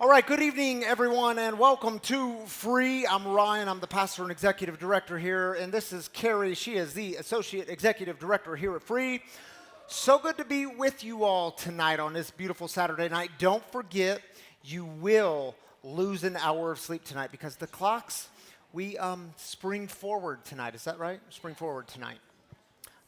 All right, good evening, everyone, and welcome to Free. I'm Ryan. I'm the pastor and executive director here, and this is Carrie. She is the associate executive director here at Free. So good to be with you all tonight on this beautiful Saturday night. Don't forget, you will lose an hour of sleep tonight because the clocks, we spring forward tonight. Is that right? Spring forward tonight.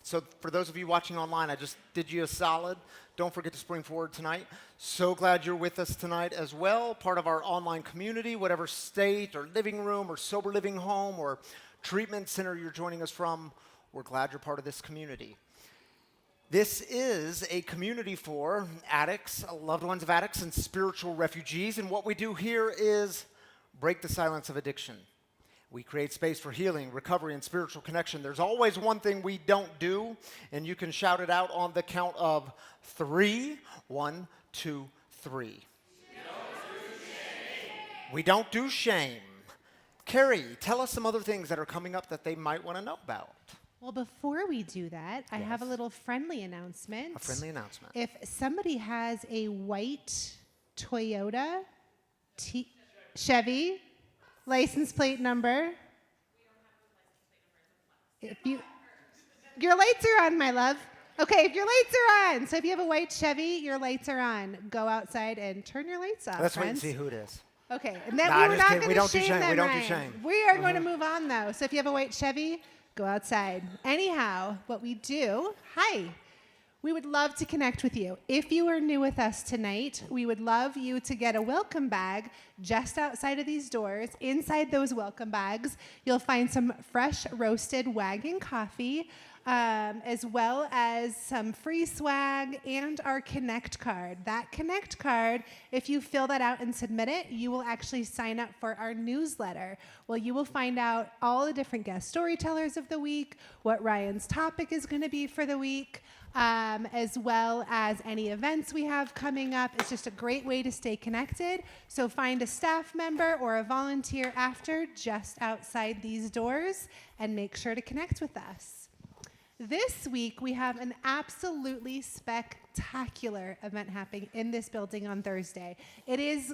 So for those of you watching online, I just did you a solid. Don't forget to spring forward tonight. So glad you're with us tonight as well, part of our online community, whatever state or living room or sober living home or treatment center you're joining us from. We're glad you're part of this community. This is a community for addicts, loved ones of addicts, and spiritual refugees. And what we do here is break the silence of addiction. We create space for healing, recovery, and spiritual connection. There's always one thing we don't do, and you can shout it out on the count of 3. 1, 2, 3. We don't do shame. Carrie, tell us some other things that are coming up that they might want to know about. Well, before we do that, I have a little friendly announcement. A friendly announcement. If somebody has a white Toyota Chevy license plate number, your lights are on, my love. Okay, if your lights are on, so if you have a white Chevy, your lights are on. Go outside and turn your lights off, Let's wait and friends. see who it is. Okay, and then Nah, we're just not kidding. going We to don't do shame shame. them, We don't do Ryan. shame. We are going to move on, though. So if you have a white Chevy, go outside. Anyhow, what we do, we would love to connect with you. If you are new with us tonight, we would love you to get a welcome bag just outside of these doors. Inside those welcome bags, you'll find some fresh roasted wagon coffee, as well as some free swag and our Connect card. That Connect card, if you fill that out and submit it, you will actually sign up for our newsletter. Well, you will find out all the different guest storytellers of the week, what Ryan's topic is going to be for the week, as well as any events we have coming up. It's just a great way to stay connected. So find a staff member or a volunteer after just outside these doors and make sure to connect with us. This week, we have an absolutely spectacular event happening in this building on Thursday. It is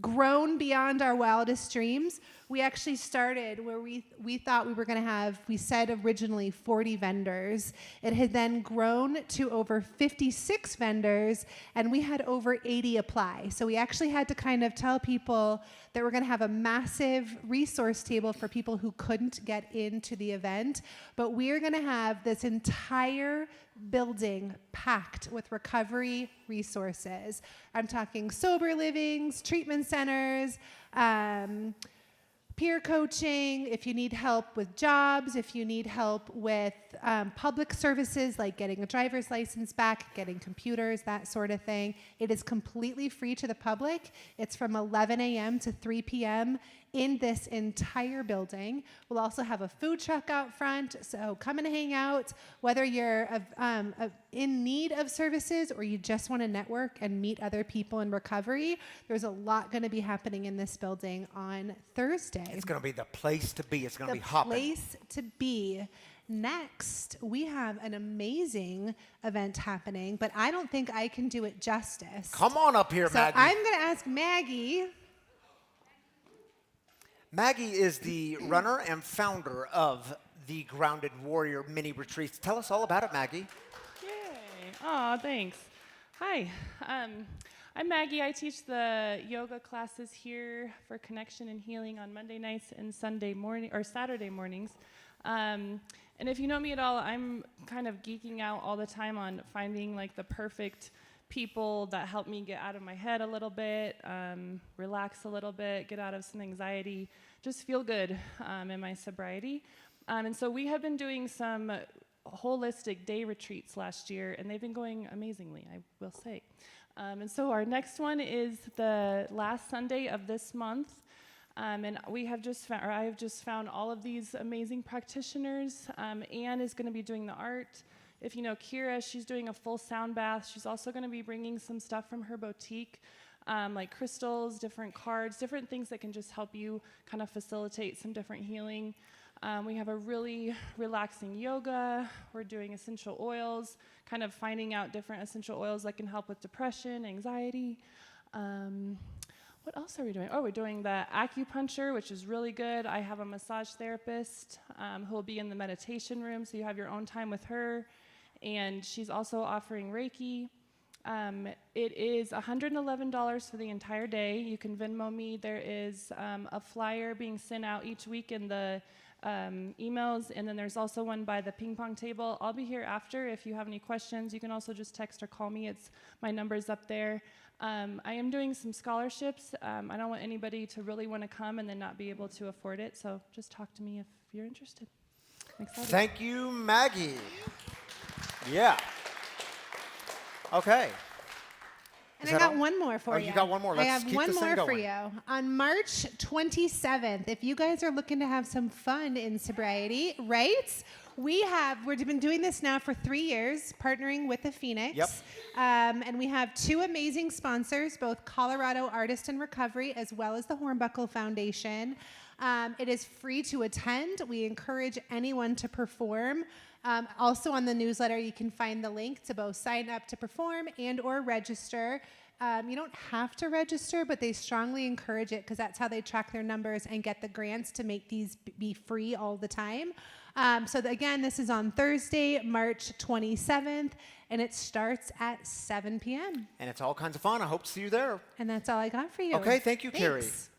grown beyond our wildest dreams. We actually started where we thought we were going to have, we said originally 40 vendors. It had then grown to over 56 vendors, and we had over 80 apply. So we actually had to kind of tell people that we're going to have a massive resource table for people who couldn't get into the event. But we're going to have this entire building packed with recovery resources. I'm talking sober livings, treatment centers, peer coaching, if you need help with jobs, if you need help with public services like getting a driver's license back, getting computers, that sort of thing. It is completely free to the public. It's from 11 a.m. to 3 p.m. in this entire building. We'll also have a food truck out front, so come and hang out, whether you're in need of services or you just want to network and meet other people in recovery. There's a lot going to be happening in this building on Thursday. It's going to be the place to be. It's going to be hopping. The place to be. Next, we have an amazing event happening, but I don't think I can do it justice. Come on up here, so Maggie. I'm going to ask Maggie. Maggie is the runner and founder of the Grounded Warrior mini retreats. Tell us all about it, Maggie. Yay. Aw, thanks. Hi. I'm Maggie. I teach the yoga classes here for connection and healing on Monday nights and Saturday mornings. And if you know me at all, I'm kind of geeking out all the time on finding like the perfect people that help me get out of my head a little bit, relax a little bit, get out of some anxiety, just feel good in my sobriety. And so we have been doing some holistic day retreats last year, and they've been going amazingly, I will say. And so our next one is the last Sunday of this month. And I have just found all of these amazing practitioners. Anne is going to be doing the art. If you know Kira, she's doing a full sound bath. She's also going to be bringing some stuff from her boutique, like crystals, different cards, different things that can just help you kind of facilitate some different healing. We have a really relaxing yoga. We're doing essential oils, kind of finding out different essential oils that can help with depression, anxiety. what else are we doing? Oh, we're doing the acupuncture, which is really good. I have a massage therapist who will be in the meditation room, so you have your own time with her. And she's also offering Reiki. It is $111 for the entire day. You can Venmo me. There is a flyer being sent out each week in the emails, and then there's also one by the ping pong table. I'll be here after if you have any questions. You can also just text or call me. My number's up there. I am doing some scholarships. I don't want anybody to really want to come and then not be able to afford it, so just talk to me if you're interested. I'm excited. Thank you, Maggie. Yeah. Okay. And Is I that got all? one more for Oh, you. you got one more. I Let's have keep one this thing more for going. you. On March 27th, if you guys are looking to have some fun in sobriety, right? We've been doing this now for 3 years, partnering with the Phoenix. Yep. And we have two amazing sponsors, both Colorado Artist in Recovery as well as the Hornbuckle Foundation. It is free to attend. We encourage anyone to perform. Also on the newsletter, you can find the link to both sign up to perform and or register. You don't have to register, but they strongly encourage it because that's how they track their numbers and get the grants to make these be free all the time. Again, this is on Thursday, March 27th, and it starts at 7 p.m. And it's all kinds of fun. I hope to see you there. And that's all I got for you. Okay, thank you, Carrie. Thanks.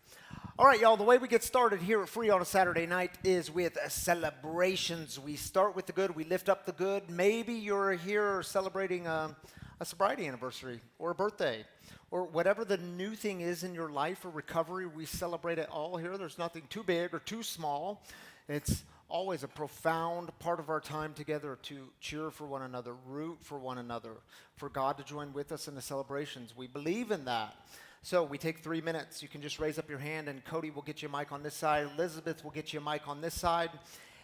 All right, y'all, the way we get started here at Free on a Saturday night is with celebrations. We start with the good, we lift up the good. Maybe you're here celebrating a sobriety anniversary or a birthday or whatever the new thing is in your life or recovery. We celebrate it all here. There's nothing too big or too small. It's always a profound part of our time together to cheer for one another, root for one another, for God to join with us in the celebrations. We believe in that. So we take 3 minutes. You can just raise up your hand, and Cody will get you a mic on this side. Elizabeth will get you a mic on this side.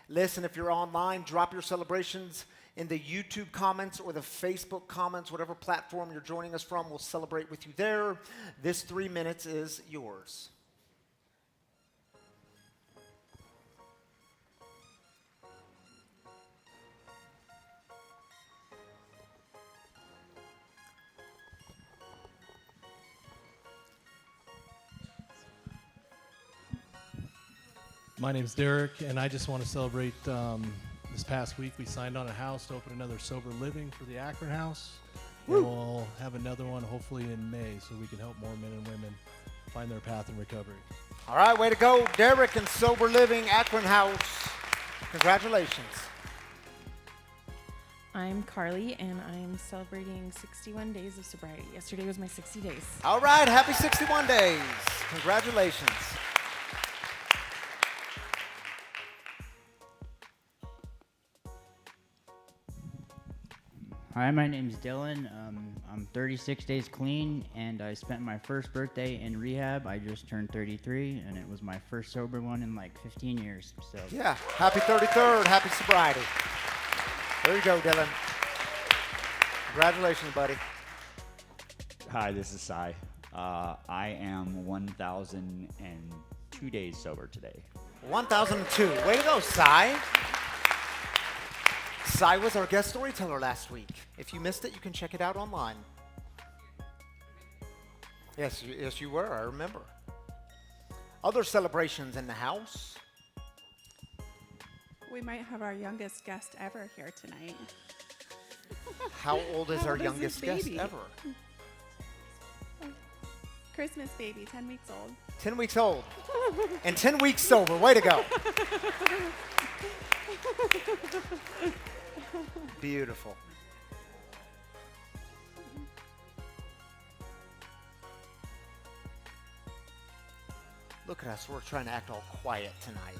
Listen, if you're online, drop your celebrations in the YouTube comments or the Facebook comments, whatever platform you're joining us from. We'll celebrate with you there. This 3 minutes is yours. My name's Derek, and I just want to celebrate this past week. We signed on a house to open another sober living for the Akron House. And we'll have another one hopefully in May so we can help more men and women find their path in recovery. All right, way to go, Derek and Sober Living Akron House. Congratulations. I'm Carly, and I'm celebrating 61 days of sobriety. Yesterday was my 60 days. All right, happy 61 days. Congratulations. Hi, my name's Dylan. I'm 36 days clean, and I spent my first birthday in rehab. I just turned 33, and it was my first sober one in like 15 years. So Yeah, happy 33rd, happy sobriety. There you go, Dylan. Congratulations, buddy. Hi, this is Cy. I am 1,002 days sober today. 1002. Way to go, Cy. Cy was our guest storyteller last week. If you missed it, you can check it out online. Yes, you were. I remember. Other celebrations in the house. We might have our youngest guest ever here tonight. How old is How our old is youngest this guest baby? ever? Christmas baby, 10 weeks old. 10 weeks old. And 10 weeks sober. Way to go. Beautiful. Look at us. We're trying to act all quiet tonight.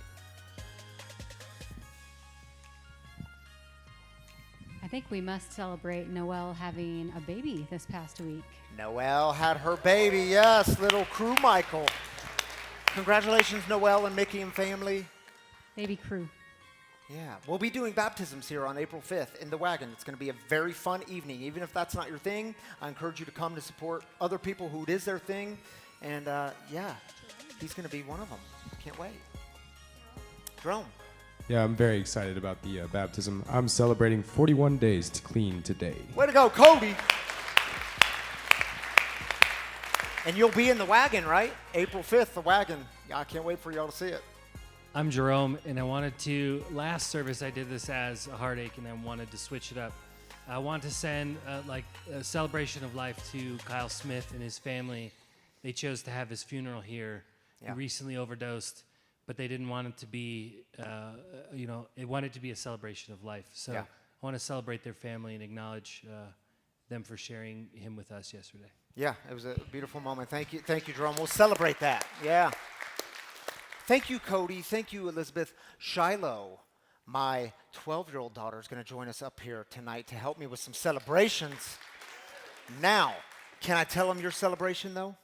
I think we must celebrate Noelle having a baby this past week. Noelle had her baby. Yes, little crew Michael. Congratulations, Noelle and Mickey and family. Baby crew. Yeah, we'll be doing baptisms here on April 5th in the wagon. It's going to be a very fun evening. Even if that's not your thing, I encourage you to come to support other people who it is their thing. And yeah, he's going to be one of them. Can't wait. Jerome. Yeah, I'm very excited about the baptism. I'm celebrating 41 days to clean today. Way to go, Cody. And you'll be in the wagon, right? April 5th, the wagon. Yeah, I can't wait for y'all to see it. I'm Jerome, and I wanted to, last service I did this as a heartache, and I wanted to switch it up. I want to send a celebration of life to Kyle Smith and his family. They chose to have his funeral here. Yeah. He recently overdosed, but they didn't want it to be, they wanted it to be a celebration of life. So Yeah. I want to celebrate their family and acknowledge them for sharing him with us yesterday. Yeah, it was a beautiful moment. Thank you, Jerome. We'll celebrate that. Yeah. Thank you, Cody. Thank you, Elizabeth. Shiloh, my 12-year-old daughter, is going to join us up here tonight to help me with some celebrations. Now, can I tell them your celebration, though?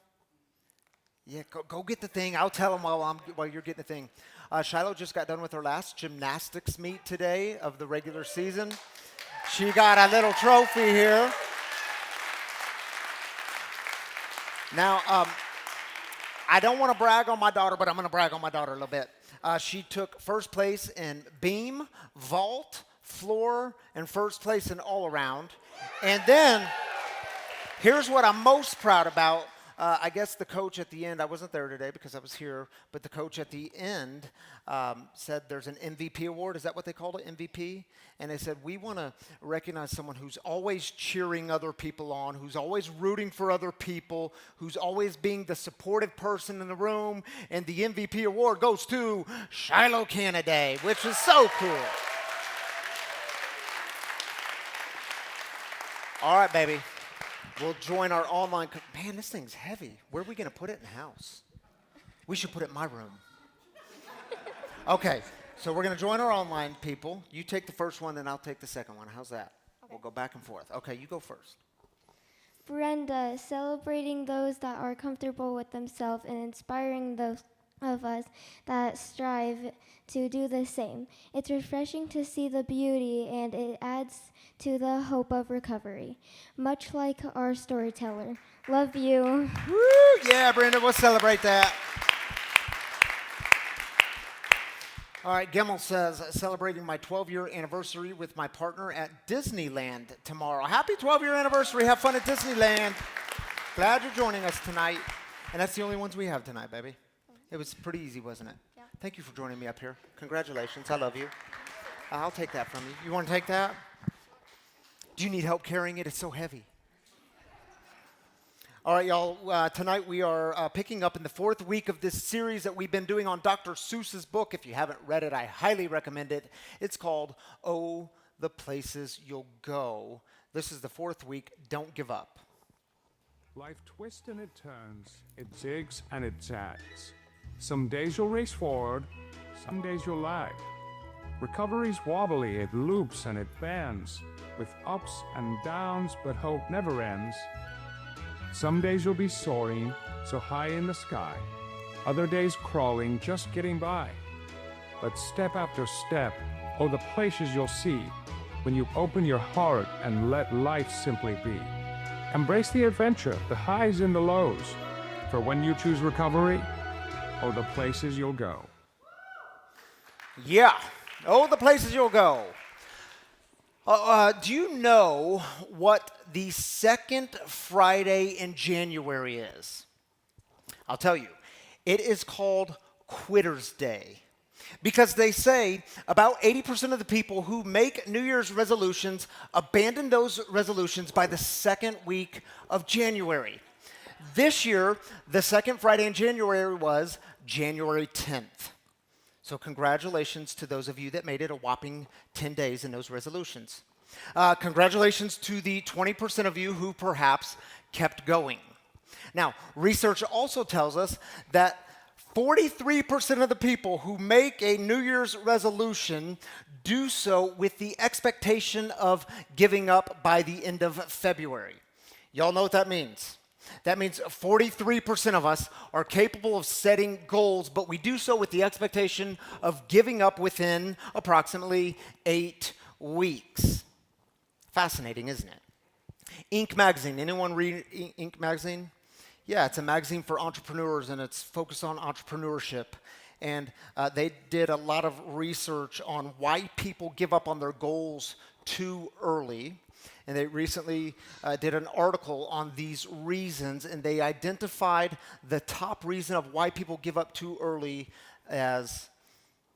Yeah, go get the thing. I'll tell them while you're getting the thing. Shiloh just got done with her last gymnastics meet today of the regular season. She got a little trophy here. Now, I don't want to brag on my daughter, but I'm going to brag on my daughter a little bit. She took first place in beam, vault, floor, and first place in all around. And then, here's what I'm most proud about. I guess the coach at the end, I wasn't there today because I was here, but the coach at the end said there's an MVP award. Is that what they called it, MVP? And they said, we want to recognize someone who's always cheering other people on, who's always rooting for other people, who's always being the supportive person in the room. And the MVP award goes to Shiloh Canaday, which is so cool. All right, baby. We'll join our online. Man, this thing's heavy. Where are we going to put it in the house? We should put it in my room. Okay, so we're going to join our online people. You take the first one, and I'll take the second one. How's that? Okay. We'll go back and forth. Okay, you go first. Brenda, celebrating those that are comfortable with themselves and inspiring those of us that strive to do the same. It's refreshing to see the beauty, and it adds to the hope of recovery, much like our storyteller. Love you. Woo! Yeah, Brenda, we'll celebrate that. All right, Gemmel says, celebrating my 12-year anniversary with my partner at Disneyland tomorrow. Happy 12-year anniversary. Have fun at Disneyland. Glad you're joining us tonight. And that's the only ones we have tonight, baby. It was pretty easy, wasn't it? Yeah. Thank you for joining me up here. Congratulations. I love you. I'll take that from you. You want to take that? Do you need help carrying it? It's so heavy. All right, y'all. Tonight we are picking up in the fourth week of this series that we've been doing on Dr. Seuss's book. If you haven't read it, I highly recommend it. It's called Oh, the Places You'll Go. This is the fourth week. Don't give up. Life twists and it turns. It zigs and it zags. Some days you'll race forward, some days you'll lag. Recovery's wobbly, it loops and it bends, with ups and downs, but hope never ends. Some days you'll be soaring, so high in the sky. Other days crawling, just getting by. But step after step, oh, the places you'll see when you open your heart and let life simply be. Embrace the adventure, the highs and the lows. For when you choose recovery, oh, the places you'll go. Yeah. Oh, the places you'll go. Do you know what the second Friday in January is? I'll tell you. It is called Quitter's Day. Because they say about 80% of the people who make New Year's resolutions abandon those resolutions by the second week of January. This year, the second Friday in January was January 10th. So congratulations to those of you that made it a whopping 10 days in those resolutions. Congratulations to the 20% of you who perhaps kept going. Now, research also tells us that 43% of the people who make a New Year's resolution do so with the expectation of giving up by the end of February. Y'all know what that means. That means 43% of us are capable of setting goals, but we do so with the expectation of giving up within approximately 8 weeks. Fascinating, isn't it? Inc. magazine. Anyone read Inc. magazine? Yeah, it's a magazine for entrepreneurs, and it's focused on entrepreneurship. and they did a lot of research on why people give up on their goals too early. And they recently did an article on these reasons, and they identified the top reason of why people give up too early as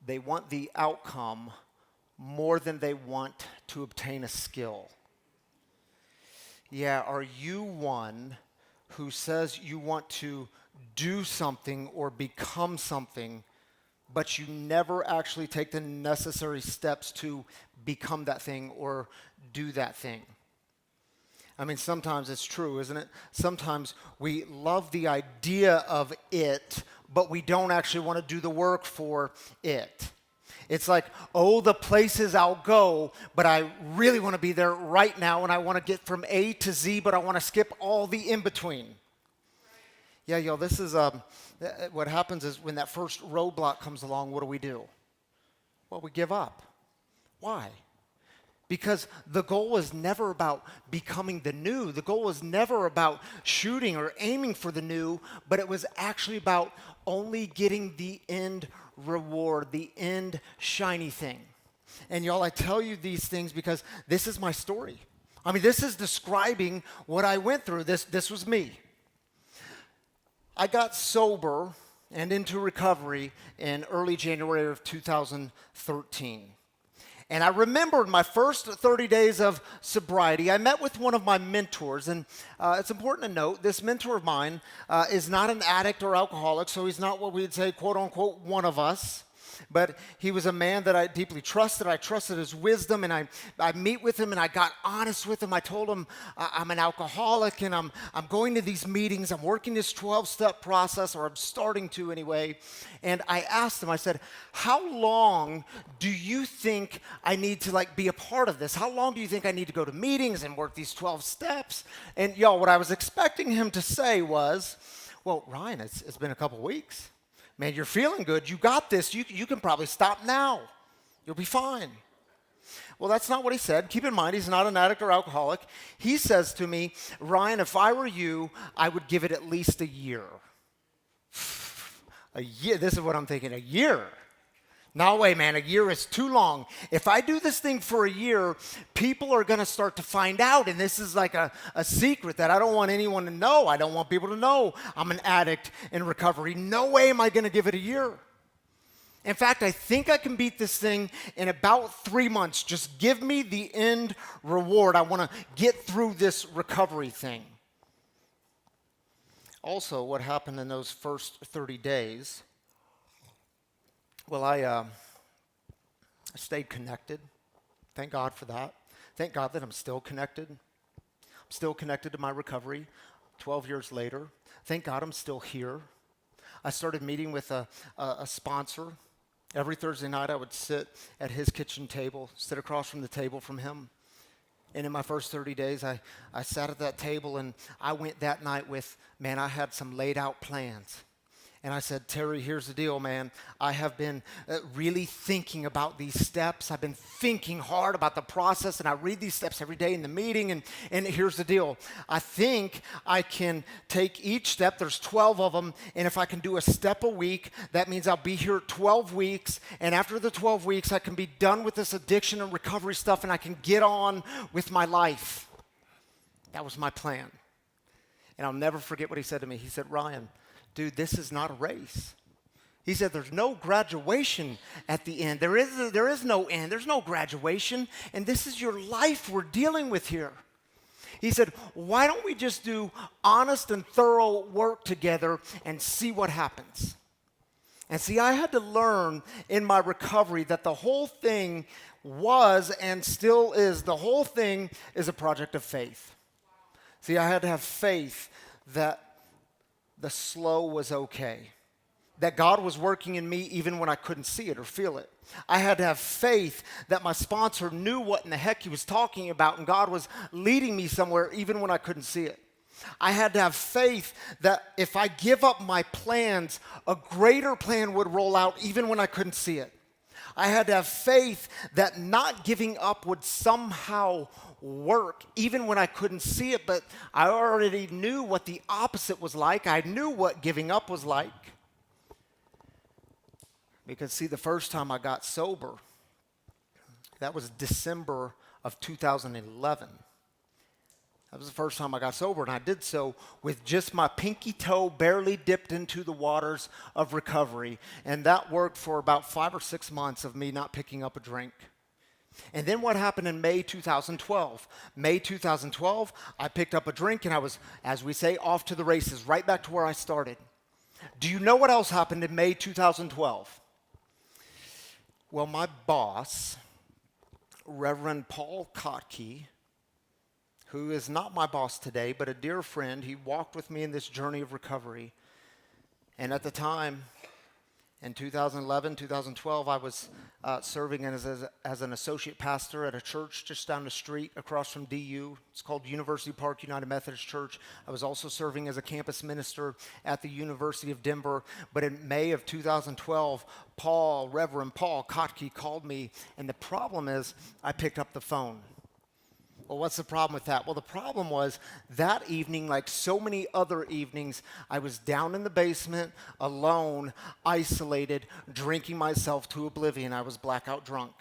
they want the outcome more than they want to obtain a skill. Yeah, are you one who says you want to do something or become something, but you never actually take the necessary steps to become that thing or do that thing? I mean, sometimes it's true, isn't it? Sometimes we love the idea of it, but we don't actually want to do the work for it. It's like, oh, the places I'll go, but I really want to be there right now, and I want to get from A to Z, but I want to skip all the in-between. Yeah, y'all, this is what happens is when that first roadblock comes along, what do? Well, we give up. Why? Because the goal was never about becoming the new. The goal was never about shooting or aiming for the new, but it was actually about only getting the end reward, the end shiny thing. And y'all, I tell you these things because this is my story. I mean, this is describing what I went through. This was me. I got sober and into recovery in early January of 2013. And I remembered my first 30 days of sobriety. I met with one of my mentors, and it's important to note, this mentor of mine is not an addict or alcoholic, so he's not what we'd say, quote unquote, one of us. But he was a man that I deeply trusted. I trusted his wisdom, and I meet with him, and I got honest with him. I told him I'm an alcoholic, and I'm going to these meetings. I'm working this 12-step process, or I'm starting to anyway. And I asked him, I said, how long do you think I need to be a part of this? How long do you think I need to go to meetings and work these 12 steps? And y'all, what I was expecting him to say was, well, Ryan, it's been a couple weeks. Man, you're feeling good. You got this. You can probably stop now. You'll be fine. Well, that's not what he said. Keep in mind, he's not an addict or alcoholic. He says to me, Ryan, if I were you, I would give it at least a year. A year? This is what I'm thinking, a year. No way, man, a year is too long. If I do this thing for a year, people are going to start to find out, and this is like a secret that I don't want anyone to know. I don't want people to know I'm an addict in recovery. No way am I going to give it a year. In fact, I think I can beat this thing in about 3 months. Just give me the end reward. I want to get through this recovery thing. Also, what happened in those first 30 days, well, I stayed connected. Thank God for that. Thank God that I'm still connected. I'm still connected to my recovery 12 years later. Thank God I'm still here. I started meeting with a sponsor. Every Thursday night I would sit at his kitchen table, sit across from the table from him. And in my first 30 days, I sat at that table, and I went that night with, man, I had some laid out plans. And I said, Terry, here's the deal, man. I have been really thinking about these steps. I've been thinking hard about the process, and I read these steps every day in the meeting. And here's the deal. I think I can take each step. There's 12 of them. And if I can do a step a week, that means I'll be here 12 weeks. And after the 12 weeks, I can be done with this addiction and recovery stuff, and I can get on with my life. That was my plan. And I'll never forget what he said to me. He said, Ryan, dude, this is not a race. He said, there's no graduation at the end. There is no end. There's no graduation. And this is your life we're dealing with here. He said, why don't we just do honest and thorough work together and see what happens? And see, I had to learn in my recovery that the whole thing was and still is, the whole thing is a project of faith. See, I had to have faith that the slow was okay, that God was working in me even when I couldn't see it or feel it. I had to have faith that my sponsor knew what in the heck he was talking about, and God was leading me somewhere even when I couldn't see it. I had to have faith that if I give up my plans, a greater plan would roll out even when I couldn't see it. I had to have faith that not giving up would somehow work, even when I couldn't see it, but I already knew what the opposite was like. I knew what giving up was like. Because, see, the first time I got sober, that was December of 2011. That was the first time I got sober, and I did so with just my pinky toe barely dipped into the waters of recovery. And that worked for about 5 or 6 months of me not picking up a drink. And then what happened in May 2012? May 2012, I picked up a drink, and I was, as we say, off to the races, right back to where I started. Do you know what else happened in May 2012? Well, my boss, Reverend Paul Kotke, who is not my boss today, but a dear friend, he walked with me in this journey of recovery. And at the time, in 2011, 2012, I was serving as an associate pastor at a church just down the street across from DU. It's called University Park United Methodist Church. I was also serving as a campus minister at the University of Denver. But in May of 2012, Reverend Paul Kotke called me, and the problem is I picked up the phone. Well, what's the problem with that? Well, the problem was that evening, like so many other evenings, I was down in the basement, alone, isolated, drinking myself to oblivion. I was blackout drunk.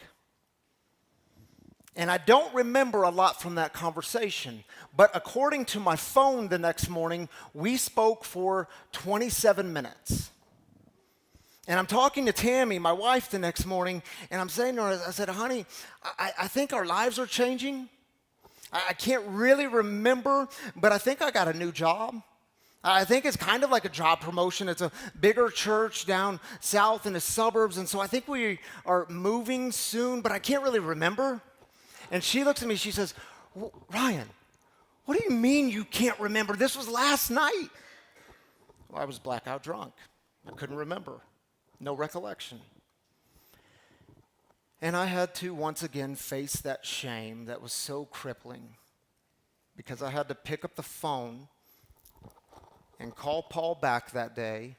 And I don't remember a lot from that conversation, but according to my phone the next morning, we spoke for 27 minutes. And I'm talking to Tammy, my wife, the next morning, and I'm saying to her, I said, honey, I think our lives are changing. I can't really remember, but I think I got a new job. I think it's kind of like a job promotion. It's a bigger church down south in the suburbs, and so I think we are moving soon, but I can't really remember. And she looks at me, she says, Ryan, what do you mean you can't remember? This was last night. Well, I was blackout drunk. I couldn't remember. No recollection. And I had to once again face that shame that was so crippling, because I had to pick up the phone and call Paul back that day.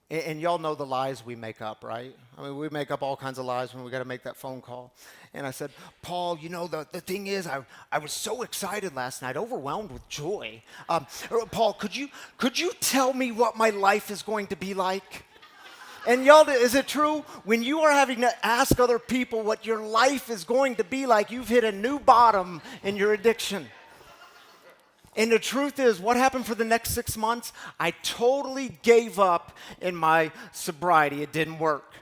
And y'all know the lies we make up, right? I mean, we make up all kinds of lies when we got to make that phone call. And I said, Paul, you know, the thing is, I was so excited last night, overwhelmed with joy. Paul, could you tell me what my life is going to be like? And y'all, is it true? When you are having to ask other people what your life is going to be like, you've hit a new bottom in your addiction. And the truth is, what happened for the next 6 months? I totally gave up in my sobriety. It didn't work.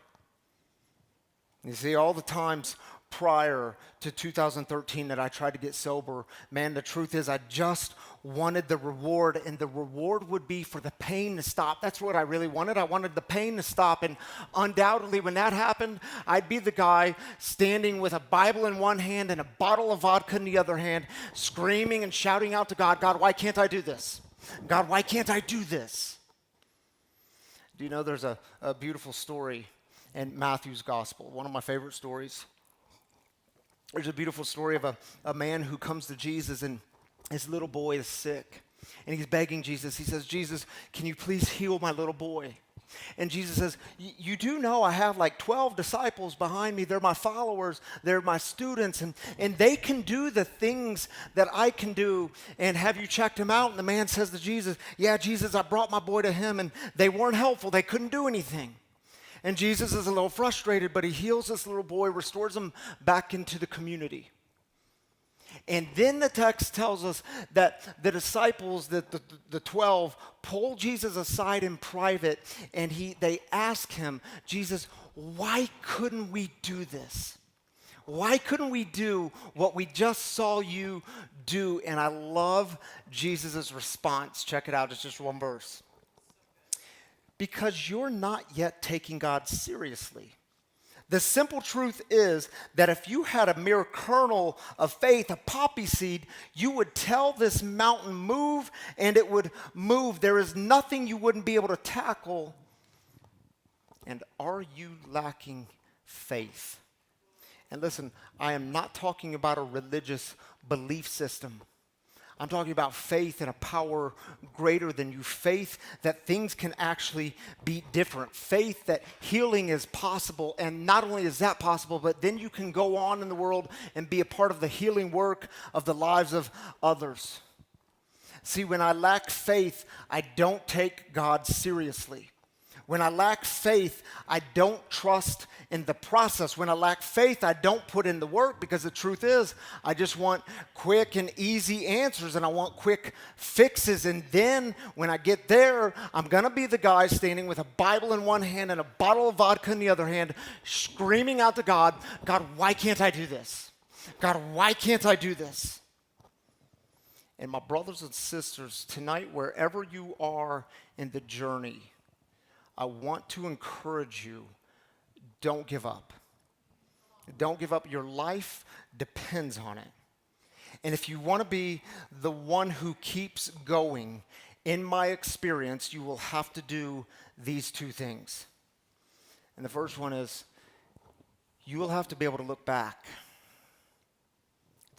You see, all the times prior to 2013 that I tried to get sober, man, the truth is I just wanted the reward, and the reward would be for the pain to stop. That's what I really wanted. I wanted the pain to stop, and undoubtedly when that happened, I'd be the guy standing with a Bible in one hand and a bottle of vodka in the other hand, screaming and shouting out to God, God, why can't I do this? God, why can't I do this? Do you know there's a beautiful story in Matthew's gospel, one of my favorite stories. There's a beautiful story of a man who comes to Jesus, and his little boy is sick. And he's begging Jesus. He says, Jesus, can you please heal my little boy? And Jesus says, you do know I have like 12 disciples behind me. They're my followers. They're my students. And they can do the things that I can do. And have you checked them out? And the man says to Jesus, yeah, Jesus, I brought my boy to him, and they weren't helpful. They couldn't do anything. And Jesus is a little frustrated, but he heals this little boy, restores him back into the community. And then the text tells us that the disciples, the 12, pull Jesus aside in private, and they ask him, Jesus, why couldn't we do this? Why couldn't we do what we just saw you do? And I love Jesus' response. Check it out. It's just one verse. Because you're not yet taking God seriously. The simple truth is that if you had a mere kernel of faith, a poppy seed, you would tell this mountain move, and it would move. There is nothing you wouldn't be able to tackle. And are you lacking faith? And listen, I am not talking about a religious belief system. I'm talking about faith in a power greater than you. Faith that things can actually be different. Faith that healing is possible. And not only is that possible, but then you can go on in the world and be a part of the healing work of the lives of others. See, when I lack faith, I don't take God seriously. When I lack faith, I don't trust in the process. When I lack faith, I don't put in the work, because the truth is, I just want quick and easy answers, and I want quick fixes. And then when I get there, I'm going to be the guy standing with a Bible in one hand and a bottle of vodka in the other hand, screaming out to God, God, why can't I do this? God, why can't I do this? And my brothers and sisters, tonight, wherever you are in the journey, I want to encourage you, don't give up. Don't give up. Your life depends on it. And if you want to be the one who keeps going, in my experience, you will have to do these two things. And the first one is, you will have to be able to look back.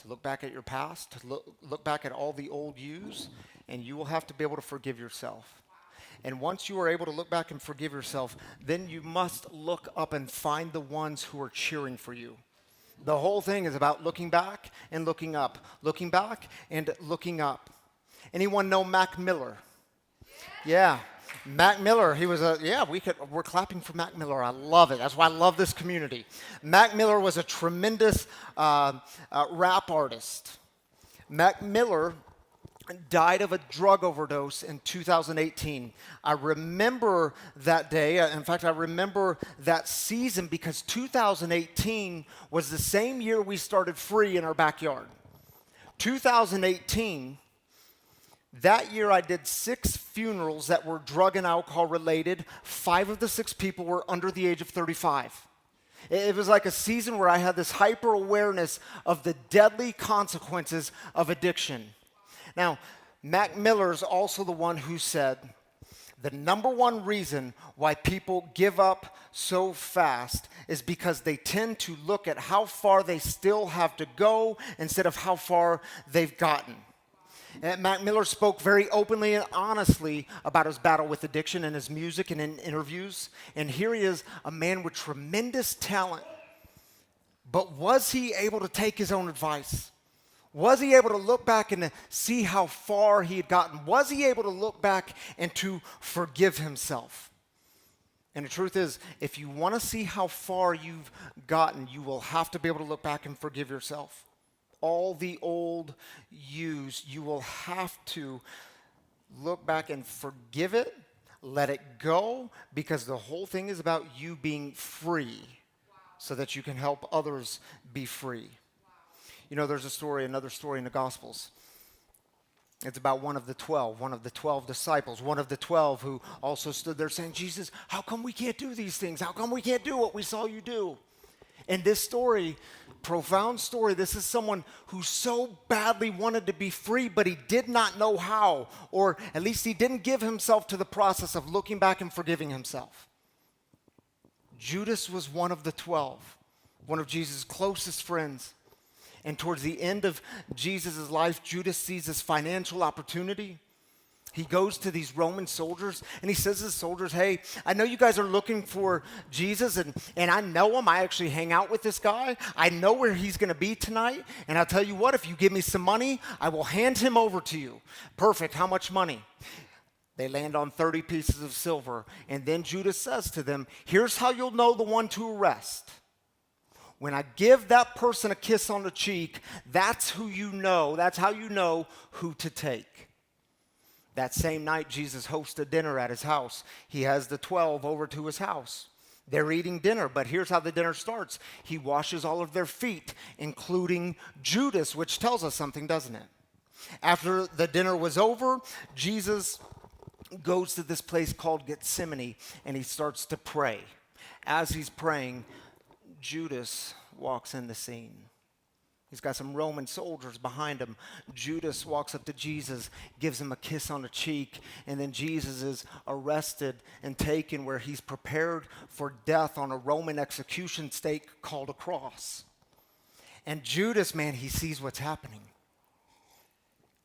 To look back at your past, to look back at all the old yous, and you will have to be able to forgive yourself. And once you are able to look back and forgive yourself, then you must look up and find the ones who are cheering for you. The whole thing is about looking back and looking up. Looking back and looking up. Anyone know Mac Miller? Yeah. Mac Miller, he was we're clapping for Mac Miller. I love it. That's why I love this community. Mac Miller was a tremendous rap artist. Mac Miller died of a drug overdose in 2018. I remember that day. In fact, I remember that season because 2018 was the same year we started Free in our backyard. 2018, that year I did 6 funerals that were drug and alcohol related. 5 of the 6 people were under the age of 35. It was like a season where I had this hyper awareness of the deadly consequences of addiction. Now, Mac Miller is also the one who said the number one reason why people give up so fast is because they tend to look at how far they still have to go instead of how far they've gotten. And Mac Miller spoke very openly and honestly about his battle with addiction in his music and in interviews. And here he is, a man with tremendous talent. But was he able to take his own advice? Was he able to look back and see how far he had gotten? Was he able to look back and to forgive himself? And the truth is, if you want to see how far you've gotten, you will have to be able to look back and forgive yourself. All the old yous, you will have to look back and forgive it, let it go, because the whole thing is about you being free so that you can help others be free. You know, there's another story in the Gospels. It's about one of the 12 disciples, one of the 12 who also stood there saying, Jesus, how come we can't do these things? How come we can't do what we saw you do? And this story, profound story, this is someone who so badly wanted to be free, but he did not know how, or at least he didn't give himself to the process of looking back and forgiving himself. Judas was one of the 12, one of Jesus' closest friends. And towards the end of Jesus' life, Judas sees this financial opportunity. He goes to these Roman soldiers and he says to the soldiers, hey, I know you guys are looking for Jesus and I know him. I actually hang out with this guy. I know where he's going to be tonight. And I'll tell you what, if you give me some money, I will hand him over to you. Perfect. How much money? They land on 30 pieces of silver. And then Judas says to them, here's how you'll know the one to arrest. When I give that person a kiss on the cheek, that's who you know. That's how you know who to take. That same night, Jesus hosts a dinner at his house. He has the 12 over to his house. They're eating dinner, but here's how the dinner starts. He washes all of their feet, including Judas, which tells us something, doesn't it? After the dinner was over, Jesus goes to this place called Gethsemane, and he starts to pray. As he's praying, Judas walks in the scene. He's got some Roman soldiers behind him. Judas walks up to Jesus, gives him a kiss on the cheek, and then Jesus is arrested and taken where he's prepared for death on a Roman execution stake called a cross. And Judas, man, he sees what's happening.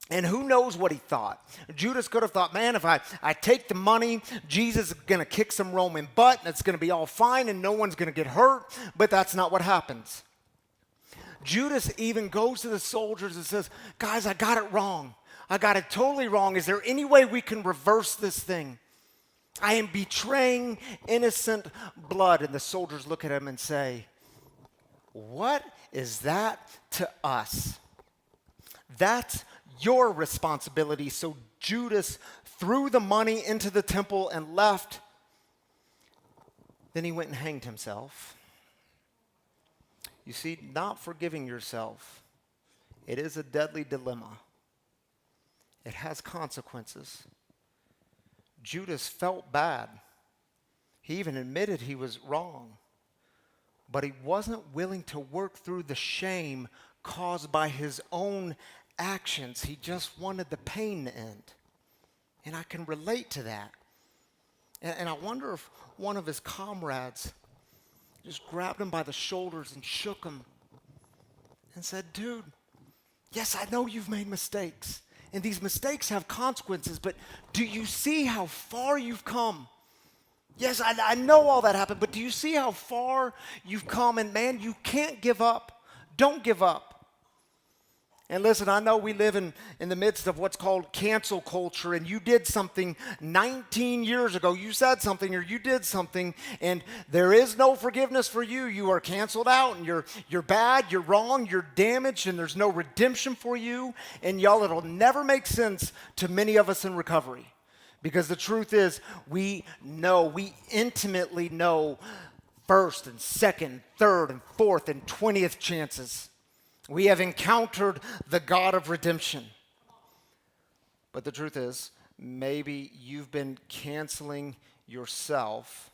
And who knows what he thought? Judas could have thought, man, if I take the money, Jesus is going to kick some Roman butt, and it's going to be all fine, and no one's going to get hurt. But that's not what happens. Judas even goes to the soldiers and says, guys, I got it wrong. I got it totally wrong. Is there any way we can reverse this thing? I am betraying innocent blood. And the soldiers look at him and say, what is that to us? That's your responsibility. So Judas threw the money into the temple and left. Then he went and hanged himself. You see, not forgiving yourself, it is a deadly dilemma. It has consequences. Judas felt bad. He even admitted he was wrong. But he wasn't willing to work through the shame caused by his own actions. He just wanted the pain to end. And I can relate to that. And I wonder if one of his comrades just grabbed him by the shoulders and shook him and said, dude, yes, I know you've made mistakes. And these mistakes have consequences, but do you see how far you've come? Yes, I know all that happened, but do you see how far you've come? And man, you can't give up. Don't give up. And listen, I know we live in the midst of what's called cancel culture, and you did something 19 years ago. You said something or you did something, and there is no forgiveness for you. You are canceled out, and you're bad, you're wrong, you're damaged, and there's no redemption for you. And y'all, it'll never make sense to many of us in recovery. Because the truth is, we intimately know first and second, third and fourth and 20th chances. We have encountered the God of redemption. But the truth is, maybe you've been canceling yourself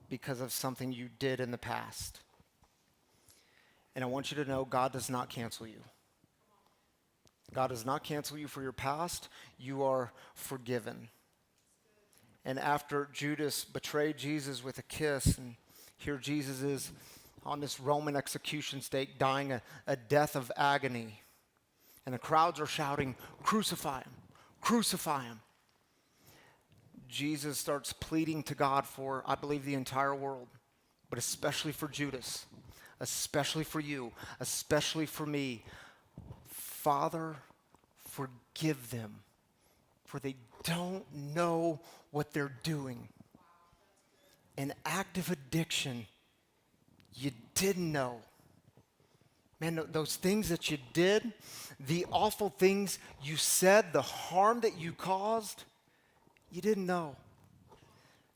because of something you did in the past. And I want you to know God does not cancel you. God does not cancel you for your past. You are forgiven. And after Judas betrayed Jesus with a kiss, and here Jesus is on this Roman execution stake, dying a death of agony. And the crowds are shouting, crucify him, crucify him. Jesus starts pleading to God for, I believe, the entire world, but especially for Judas, especially for you, especially for me. Father, forgive them, for they don't know what they're doing. An act of addiction you didn't know. Man, those things that you did, the awful things you said, the harm that you caused, you didn't know.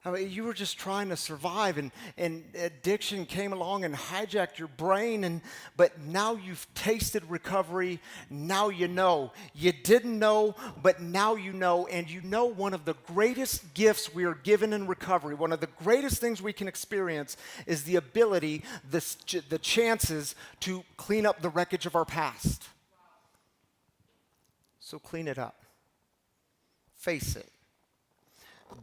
I mean, you were just trying to survive, and addiction came along and hijacked your brain, but now you've tasted recovery. Now you know. You didn't know, but now you know. And you know one of the greatest gifts we are given in recovery, one of the greatest things we can experience is the ability, the chances to clean up the wreckage of our past. So clean it up. Face it.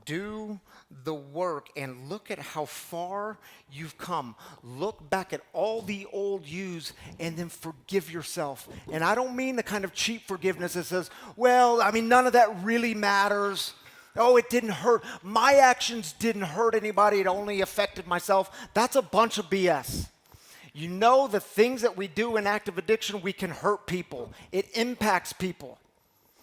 Do the work and look at how far you've come. Look back at all the old yous and then forgive yourself. And I don't mean the kind of cheap forgiveness that says, well, I mean, none of that really matters. Oh, it didn't hurt. My actions didn't hurt anybody. It only affected myself. That's a bunch of BS. You know, the things that we do in active addiction, we can hurt people. It impacts people.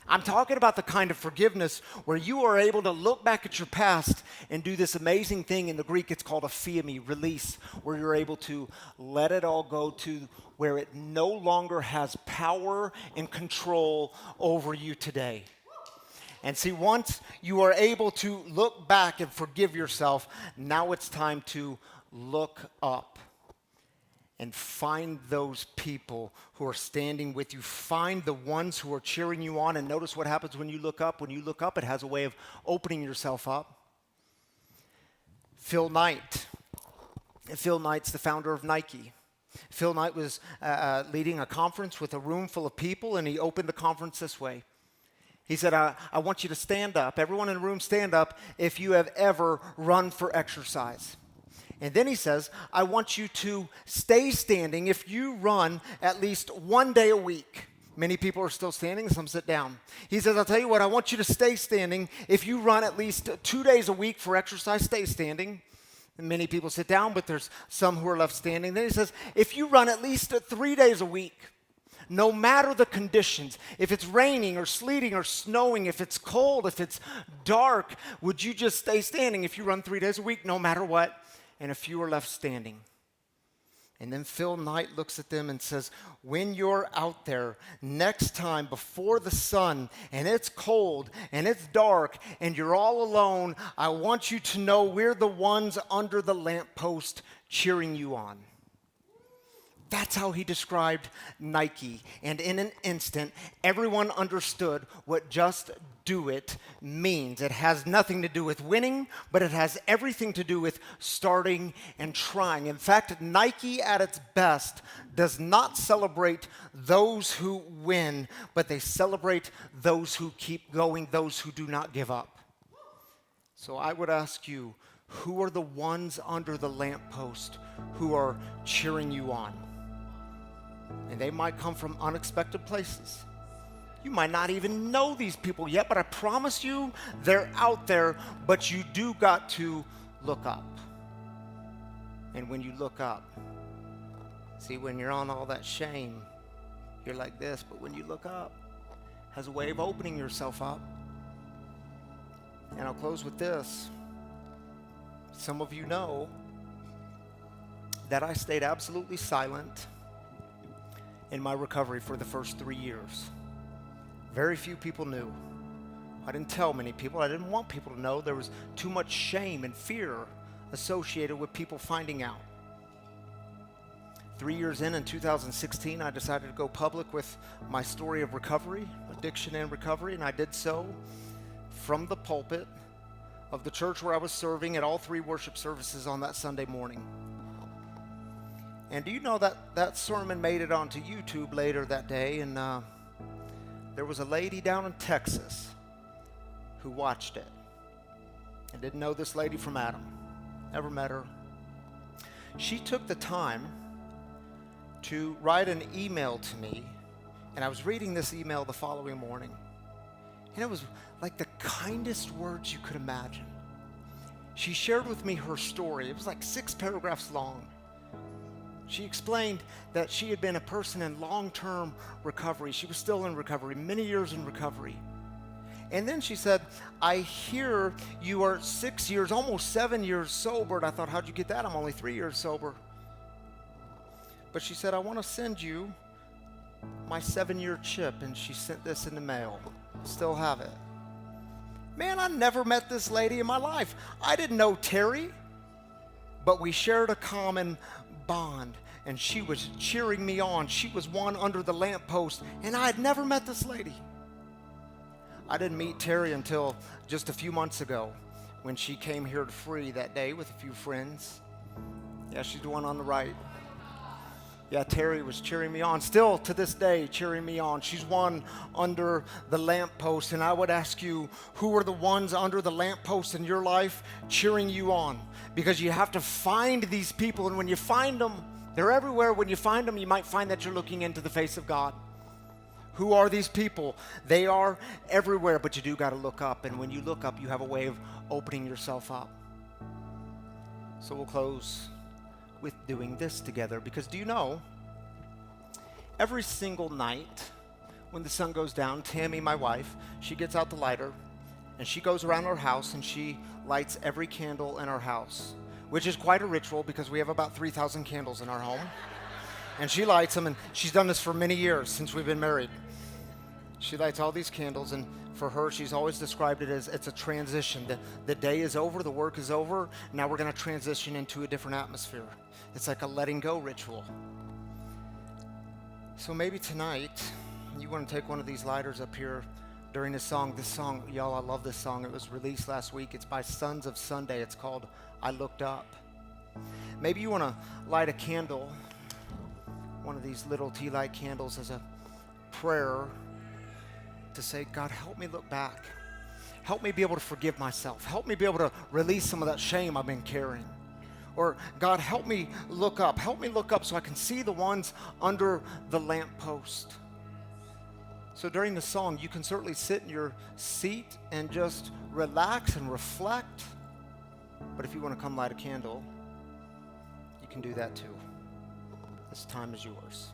I'm talking about the kind of forgiveness where you are able to look back at your past and do this amazing thing. In the Greek, it's called aphiemi, release, where you're able to let it all go to where it no longer has power and control over you today. And see, once you are able to look back and forgive yourself, now it's time to look up. And find those people who are standing with you. Find the ones who are cheering you on. And notice what happens when you look up. When you look up, it has a way of opening yourself up. Phil Knight. Phil Knight's the founder of Nike. Phil Knight was leading a conference with a room full of people, and he opened the conference this way. He said, I want you to stand up. Everyone in the room stand up if you have ever run for exercise. And then he says, I want you to stay standing if you run at least one day a week. Many people are still standing, some sit down. He says, I'll tell you what, I want you to stay standing. If you run at least 2 days a week for exercise, stay standing. And many people sit down, but there's some who are left standing. Then he says, if you run at least 3 days a week, No matter the conditions, if it's raining or sleeting or snowing, if it's cold, if it's dark, would you just stay standing if you run 3 days a week, no matter what? And a few are left standing. And then Phil Knight looks at them and says, when you're out there next time before the sun and it's cold and it's dark and you're all alone, I want you to know we're the ones under the lamppost cheering you on. That's how he described Nike. And in an instant, everyone understood what just do it means. It has nothing to do with winning, but it has everything to do with starting and trying. In fact, Nike at its best does not celebrate those who win, but they celebrate those who keep going, those who do not give up. So I would ask you, who are the ones under the lamppost who are cheering you on? And they might come from unexpected places. You might not even know these people yet, but I promise you they're out there, but you do got to look up. And when you look up, see, when you're on all that shame, you're like this, but when you look up, it has a way of opening yourself up. And I'll close with this. Some of you know that I stayed absolutely silent in my recovery for the first 3 years. Very few people knew. I didn't tell many people. I didn't want people to know. There was too much shame and fear associated with people finding out. 3 years in 2016, I decided to go public with my story of recovery, addiction and recovery, and I did so from the pulpit of the church where I was serving at all 3 worship services on that Sunday morning. And do you know that that sermon made it onto YouTube later that day, and there was a lady down in Texas who watched it. I didn't know this lady from Adam. Never met her. She took the time to write an email to me, and I was reading this email the following morning, and it was like the kindest words you could imagine. She shared with me her story. It was like 6 paragraphs long. She explained that she had been a person in long-term recovery. She was still in recovery, many years in recovery. And then she said, I hear you are 6 years, almost 7 years sober. And I thought, how'd you get that? I'm only 3 years sober. But she said, I want to send you my 7-year chip. And she sent this in the mail. Still have it. Man, I never met this lady in my life. I didn't know Terry, but we shared a common bond, and she was cheering me on. She was one under the lamppost, and I had never met this lady. I didn't meet Terry until just a few months ago when she came here to Free that day with a few friends. Yeah, she's the one on the right. Yeah, Terry was cheering me on, still to this day cheering me on. She's one under the lamppost, and I would ask you, who are the ones under the lamppost in your life cheering you on? Because you have to find these people, and when you find them, they're everywhere. When you find them, you might find that you're looking into the face of God. Who are these people? They are everywhere, but you do got to look up, and when you look up, you have a way of opening yourself up. So we'll close with doing this together, because do you know, every single night when the sun goes down, Tammy, my wife, she gets out the lighter and she goes around our house and she lights every candle in our house, which is quite a ritual because we have about 3,000 candles in our home. And she lights them, and she's done this for many years since we've been married. She lights all these candles, and for her, she's always described it as it's a transition. The day is over, the work is over, now we're going to transition into a different atmosphere. It's like a letting go ritual. So maybe tonight, you want to take one of these lighters up here during this song. This song, y'all, I love this song. It was released last week. It's by Sons of Sunday. It's called I Looked Up. Maybe you want to light a candle, one of these little tea light candles, as a prayer to say, God, help me look back. Help me be able to forgive myself. Help me be able to release some of that shame I've been carrying. Or, God, help me look up. Help me look up so I can see the ones under the lamppost. So during the song, you can certainly sit in your seat and just relax and reflect. But if you want to come light a candle, you can do that too. This time is yours.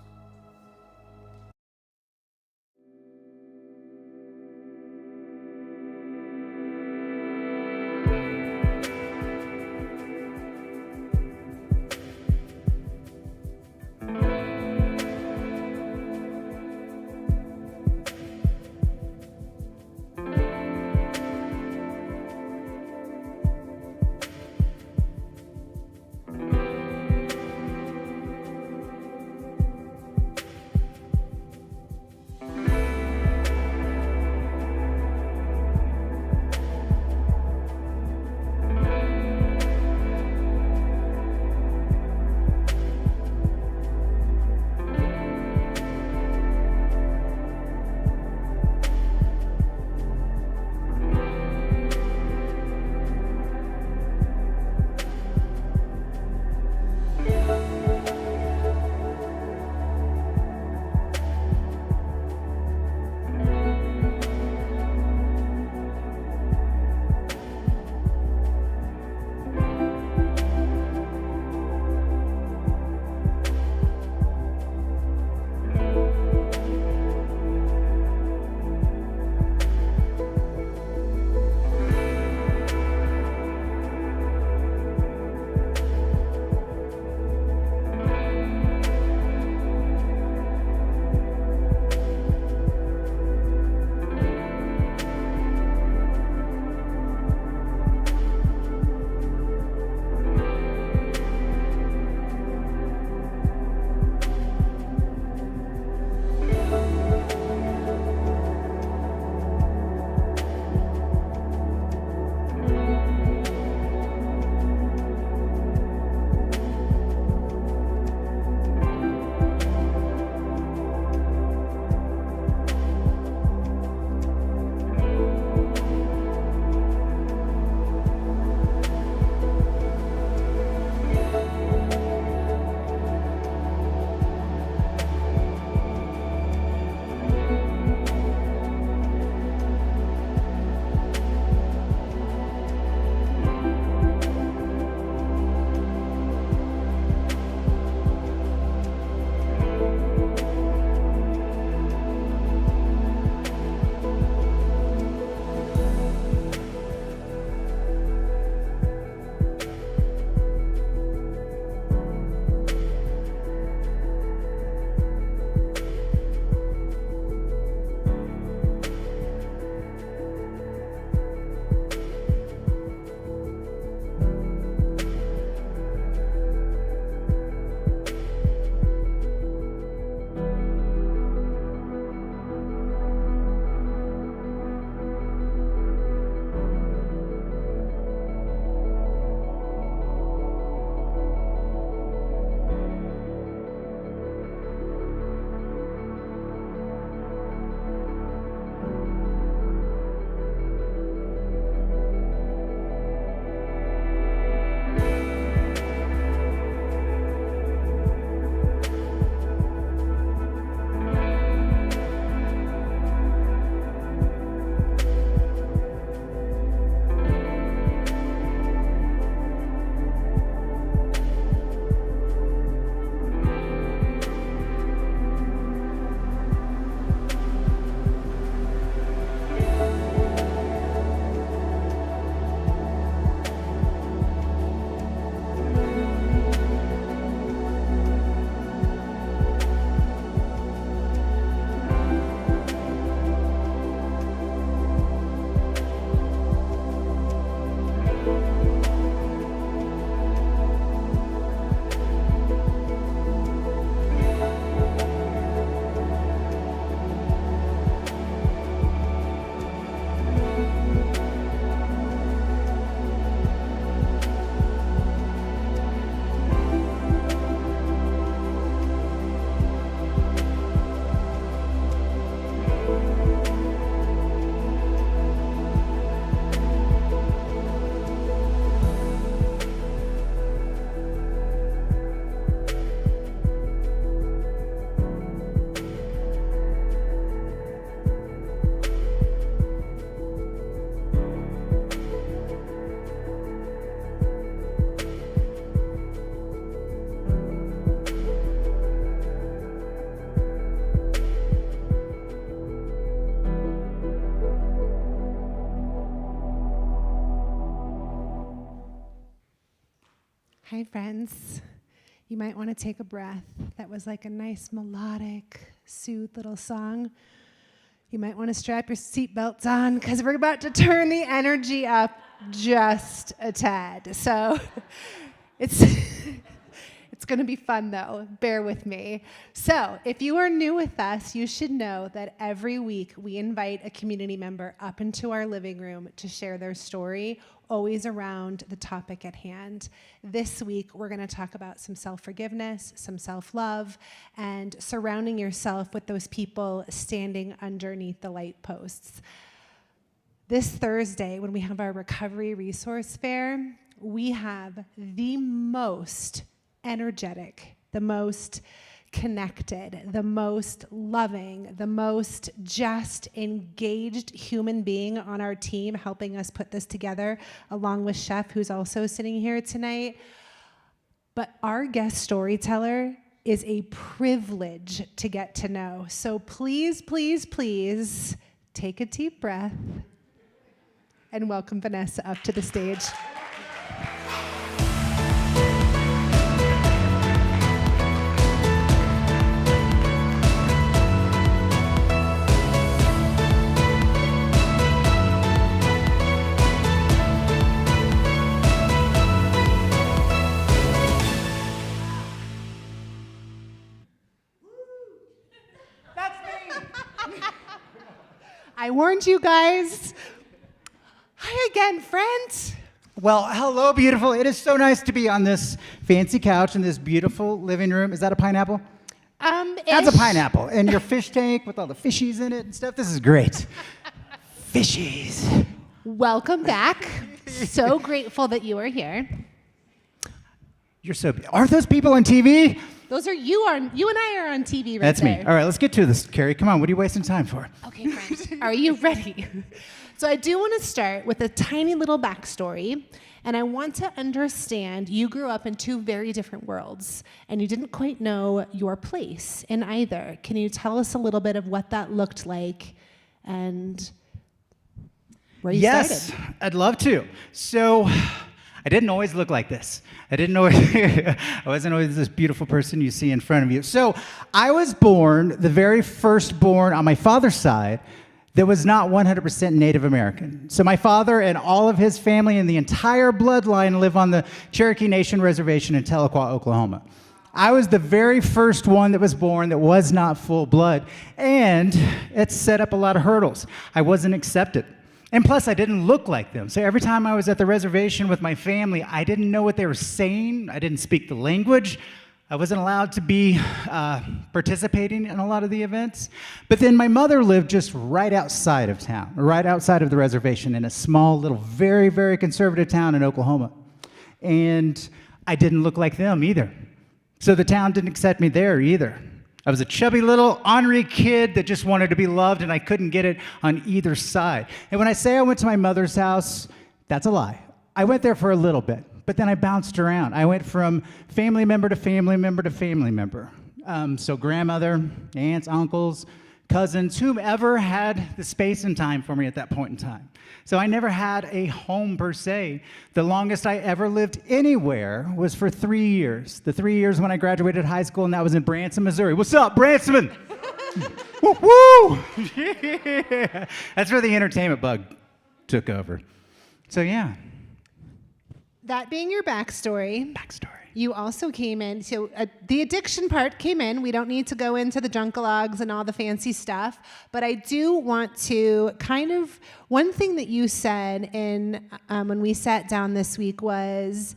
Hi, friends. You might want to take a breath. That was like a nice melodic, soothed little song. You might want to strap your seatbelts on because we're about to turn the energy up just a tad. So it's going to be fun, though. Bear with me. So if you are new with us, you should know that every week we invite a community member up into our living room to share their story, always around the topic at hand. This week, we're going to talk about some self-forgiveness, some self-love, and surrounding yourself with those people standing underneath the light posts. This Thursday, when we have our recovery resource fair, we have the most energetic, the most connected, the most loving, the most just engaged human being on our team helping us put this together, along with Chef, who's also sitting here tonight. But our guest storyteller is a privilege to get to know. So please, please, please take a deep breath and welcome Vanessa up to the stage. I warned you guys. Hi again, friends. Well, hello, beautiful. It is so nice to be on this fancy couch in this beautiful living room. Is that a pineapple? That's a pineapple. And your fish tank with all the fishies in it and stuff. This is great. Fishies. Welcome back. So grateful that you are here. You're so. Aren't those people on TV? Those are you and I are on TV right That's there. me. All right, let's get to this, Carrie. Come on, what are you wasting time for? Okay, friend. Are you ready? So I do want to start with a tiny little backstory, and I want to understand you grew up in two very different worlds, and you didn't quite know your place in either. Can you tell us a little bit of what that looked like and where you started? Yes, I'd love to. So I didn't always look like this. I wasn't always this beautiful person you see in front of you. So I was born, the very firstborn on my father's side, that was not 100% Native American. So my father and all of his family and the entire bloodline live on the Cherokee Nation Reservation in Tahlequah, Oklahoma. I was the very first one that was born that was not full blood, and it set up a lot of hurdles. I wasn't accepted. And plus, I didn't look like them. So every time I was at the reservation with my family, I didn't know what they were saying. I didn't speak the language. I wasn't allowed to be participating in a lot of the events. But then my mother lived just right outside of town, right outside of the reservation in a small little, very, very conservative town in Oklahoma. And I didn't look like them either. So the town didn't accept me there either. I was a chubby little ornery kid that just wanted to be loved, and I couldn't get it on either side. And when I say I went to my mother's house, that's a lie. I went there for a little bit, but then I bounced around. I went from family member to family member to family member. So grandmother, aunts, uncles, cousins, whomever had the space and time for me at that point in time. So I never had a home per se. The longest I ever lived anywhere was for 3 years. The 3 years when I graduated high school, and that was in Branson, Missouri. What's up, Branson? Woo, woo! Yeah. That's where the entertainment bug took over. So yeah. That being your backstory. You also came in, so the addiction part came in. We don't need to go into the drunkalogs and all the fancy stuff, but I do want to one thing that you said when we sat down this week was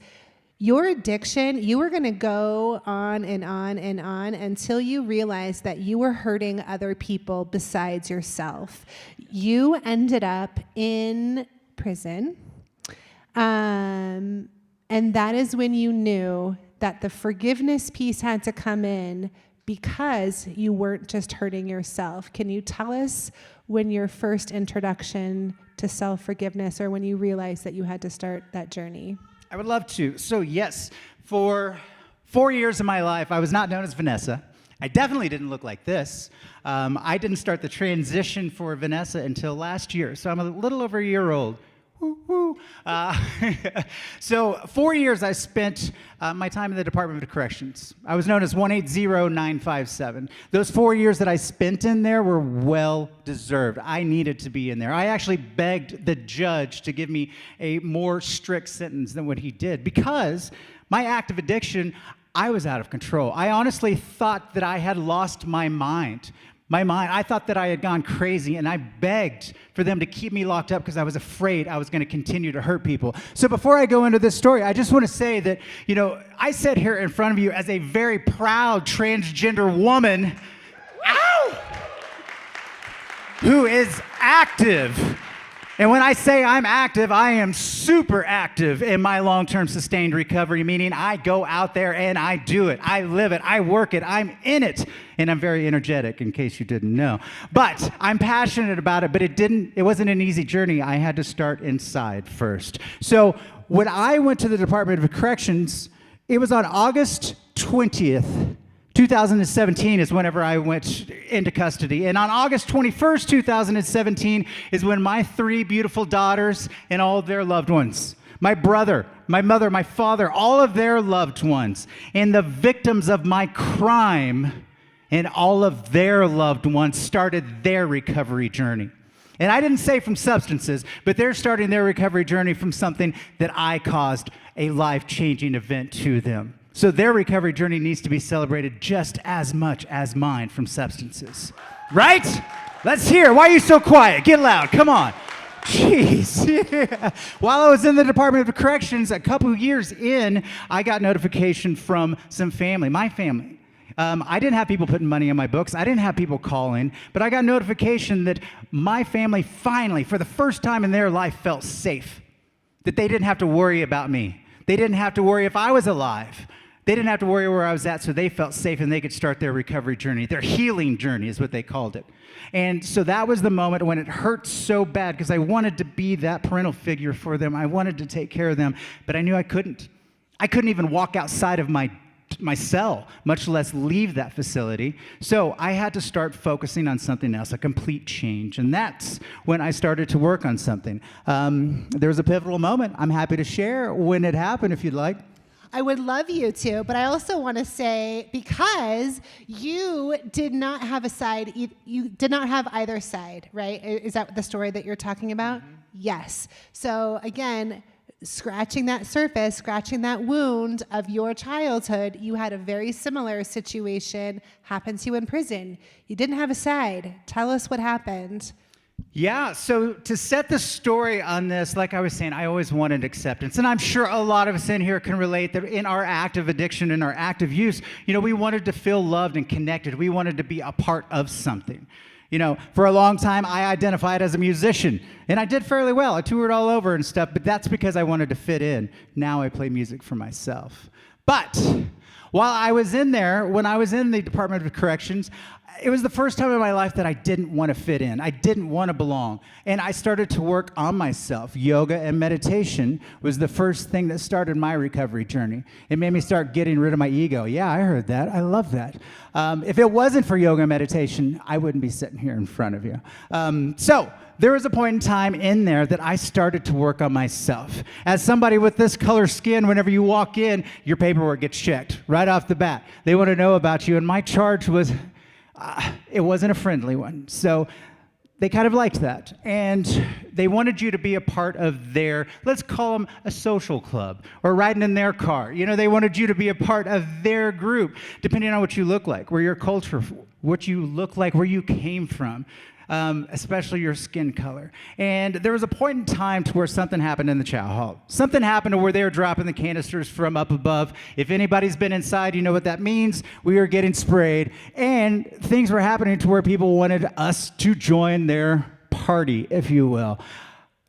your addiction, you were going to go on and on and on until you realized that you were hurting other people besides yourself. You ended up in prison. And that is when you knew that the forgiveness piece had to come in because you weren't just hurting yourself. Can you tell us when your first introduction to self-forgiveness or when you realized that you had to start that journey? I would love to. So yes, for 4 years of my life, I was not known as Vanessa. I definitely didn't look like this. I didn't start the transition for Vanessa until last year. So I'm a little over a year old. Woo, woo. So 4 years I spent my time in the Department of Corrections. I was known as 180957. Those 4 years that I spent in there were well deserved. I needed to be in there. I actually begged the judge to give me a more strict sentence than what he did because my active addiction, I was out of control. I honestly thought that I had lost my mind. I thought that I had gone crazy, and I begged for them to keep me locked up because I was afraid I was going to continue to hurt people. So before I go into this story, I just want to say that, I sit here in front of you as a very proud transgender woman who is active. And when I say I'm active, I am super active in my long-term sustained recovery, meaning I go out there and I do it. I live it. I work it. I'm in it. And I'm very energetic, in case you didn't know. But I'm passionate about it, but it wasn't an easy journey. I had to start inside first. So when I went to the Department of Corrections, it was on August 20th, 2017 is whenever I went into custody. And on August 21st, 2017 is when my 3 beautiful daughters and all of their loved ones, my brother, my mother, my father, all of their loved ones, and the victims of my crime and all of their loved ones started their recovery journey. And I didn't say from substances, but they're starting their recovery journey from something that I caused a life-changing event to them. So their recovery journey needs to be celebrated just as much as mine from substances. Right? Let's hear. Why are you so quiet? Get loud. Come on. Jeez. Yeah. While I was in the Department of Corrections, a couple years in, I got notification from some family, my family. I didn't have people putting money in my books. I didn't have people calling, but I got notification that my family finally, for the first time in their life, felt safe. That they didn't have to worry about me. They didn't have to worry if I was alive. They didn't have to worry where I was at, so they felt safe and they could start their recovery journey. Their healing journey is what they called it. And so that was the moment when it hurt so bad because I wanted to be that parental figure for them. I wanted to take care of them, but I knew I couldn't. I couldn't even walk outside of my cell, much less leave that facility. So I had to start focusing on something else, a complete change. And that's when I started to work on something. There was a pivotal moment I'm happy to share when it happened, if you'd like. I would love you to, but I also want to say, because you did not have a side, you did not have either side, right? Is that the story that you're talking about? Mm-hmm. Yes. So again, scratching that surface, scratching that wound of your childhood, you had a very similar situation happen to you in prison. You didn't have a side. Tell us what happened. Yeah, so to set the story on this, like I was saying, I always wanted acceptance. And I'm sure a lot of us in here can relate that in our active addiction and our active use, we wanted to feel loved and connected. We wanted to be a part of something. For a long time, I identified as a musician, and I did fairly well. I toured all over and stuff, but that's because I wanted to fit in. Now I play music for myself. But while I was in there, when I was in the Department of Corrections, it was the first time in my life that I didn't want to fit in. I didn't want to belong. And I started to work on myself. Yoga and meditation was the first thing that started my recovery journey. It made me start getting rid of my ego. Yeah, I heard that. I love that. If it wasn't for yoga and meditation, I wouldn't be sitting here in front of you. So there was a point in time in there that I started to work on myself. As somebody with this color skin, whenever you walk in, your paperwork gets checked right off the bat. They want to know about you. And my charge was, it wasn't a friendly one. So they kind of liked that. And they wanted you to be a part of their, let's call them a social club, or riding in their car. They wanted you to be a part of their group, depending on what you look like, where your culture, what you look like, where you came from. Especially your skin color. And there was a point in time to where something happened in the chow hall. Something happened to where they were dropping the canisters from up above. If anybody's been inside, you know what that means. We were getting sprayed, and things were happening to where people wanted us to join their party, if you will.